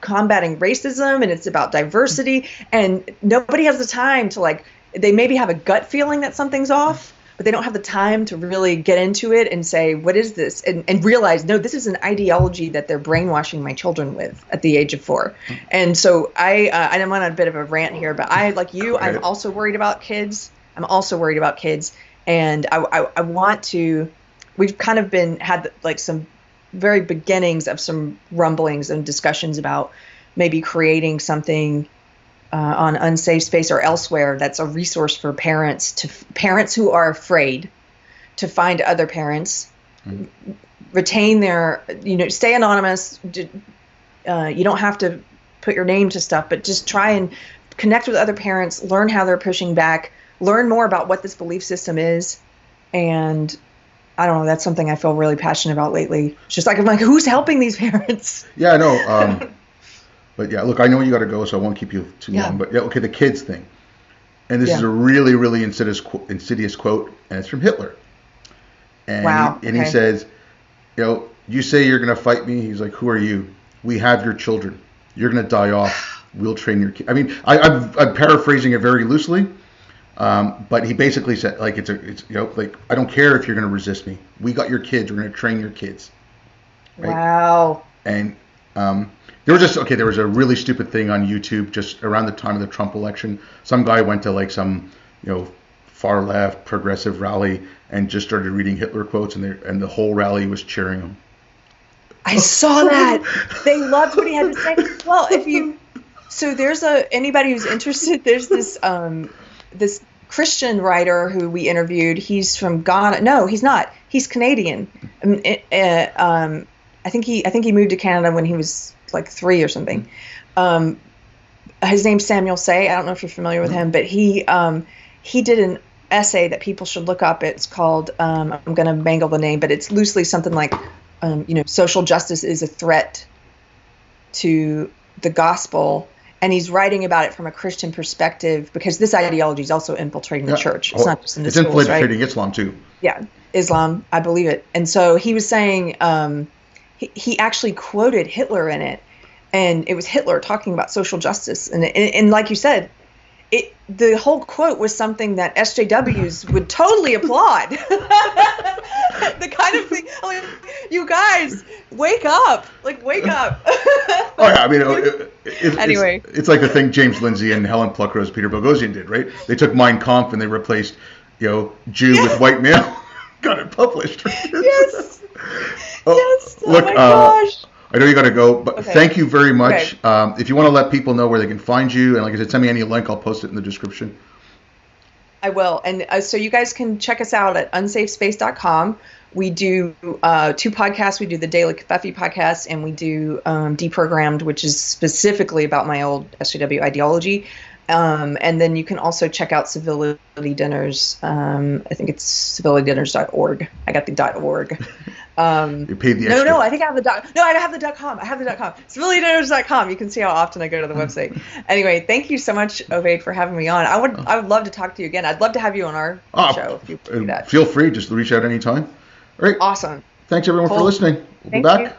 Speaker 2: combating racism, and it's about diversity. And nobody has the time to, they maybe have a gut feeling that something's off, but they don't have the time to really get into it and say, what is this? And realize, no, this is an ideology that they're brainwashing my children with at the age of 4. And so I'm on a bit of a rant here, but like you, I'm also worried about kids. And I want to, we've kind of had some very beginnings of some rumblings and discussions about maybe creating something on Unsafe Space or elsewhere that's a resource for parents who are afraid to find other parents, retain their, stay anonymous. You don't have to put your name to stuff, but just try and connect with other parents, learn how they're pushing back, learn more about what this belief system is. And I don't know, that's something I feel really passionate about lately. It's just I'm like, who's helping these parents?
Speaker 1: Yeah, I know. But yeah, look, I know you got to go, so I won't keep you too long. But yeah, okay, the kids thing. And this is a really, really insidious quote, and it's from Hitler. And he says, you say you're going to fight me. He's like, who are you? We have your children. You're going to die off. We'll train your kids. I mean, I'm paraphrasing it very loosely, but he basically said, I don't care if you're going to resist me. We got your kids. We're going to train your kids. Right?
Speaker 2: Wow.
Speaker 1: And there was a really stupid thing on YouTube just around the time of the Trump election. Some guy went to some, far left progressive rally and just started reading Hitler quotes, and the whole rally was cheering him.
Speaker 2: I saw that. They loved what he had to say. Well, so there's anybody who's interested, there's this this Christian writer who we interviewed. He's from Ghana. No, he's not. He's Canadian. I think he moved to Canada when he was 3 or something. His name's Samuel Say. I don't know if you're familiar with him, but he did an essay that people should look up. It's called, I'm going to mangle the name, but it's loosely something like, social justice is a threat to the gospel. And he's writing about it from a Christian perspective, because this ideology is also infiltrating the church. It's not just in the schools, right? It's infiltrating
Speaker 1: Islam too.
Speaker 2: Yeah, Islam, I believe it. And so he was saying, he actually quoted Hitler in it, and it was Hitler talking about social justice. And like you said, the whole quote was something that SJWs would totally applaud. The kind of thing, you guys, wake up, wake up.
Speaker 1: Oh yeah, I mean,
Speaker 2: anyway,
Speaker 1: it's like the thing James Lindsay and Helen Pluckrose, Peter Boghossian did, right? They took Mein Kampf and they replaced, Jew with white male. Got it published.
Speaker 2: Yes. Yes. Oh
Speaker 1: look,
Speaker 2: my gosh.
Speaker 1: I know you got to go, but thank you very much. Okay. If you want to let people know where they can find you, and like I said, send me any link. I'll post it in the description.
Speaker 2: I will. And so you guys can check us out at unsafespace.com. We do 2 podcasts. We do the Daily Kefefi podcast, and we do Deprogrammed, which is specifically about my old SJW ideology. And then you can also check out Civility Dinners. I think it's civilitydinners.org. I got the .org.
Speaker 1: You paid the extra.
Speaker 2: No, I think I have the No, I have the .com. Civilitydinners.com. You can see how often I go to the website. Anyway, thank you so much, Ovaid, for having me on. I would love to talk to you again. I'd love to have you on our show if you do that.
Speaker 1: Feel free. Just reach out anytime. All right.
Speaker 2: Awesome.
Speaker 1: Thanks everyone for listening. We'll be back.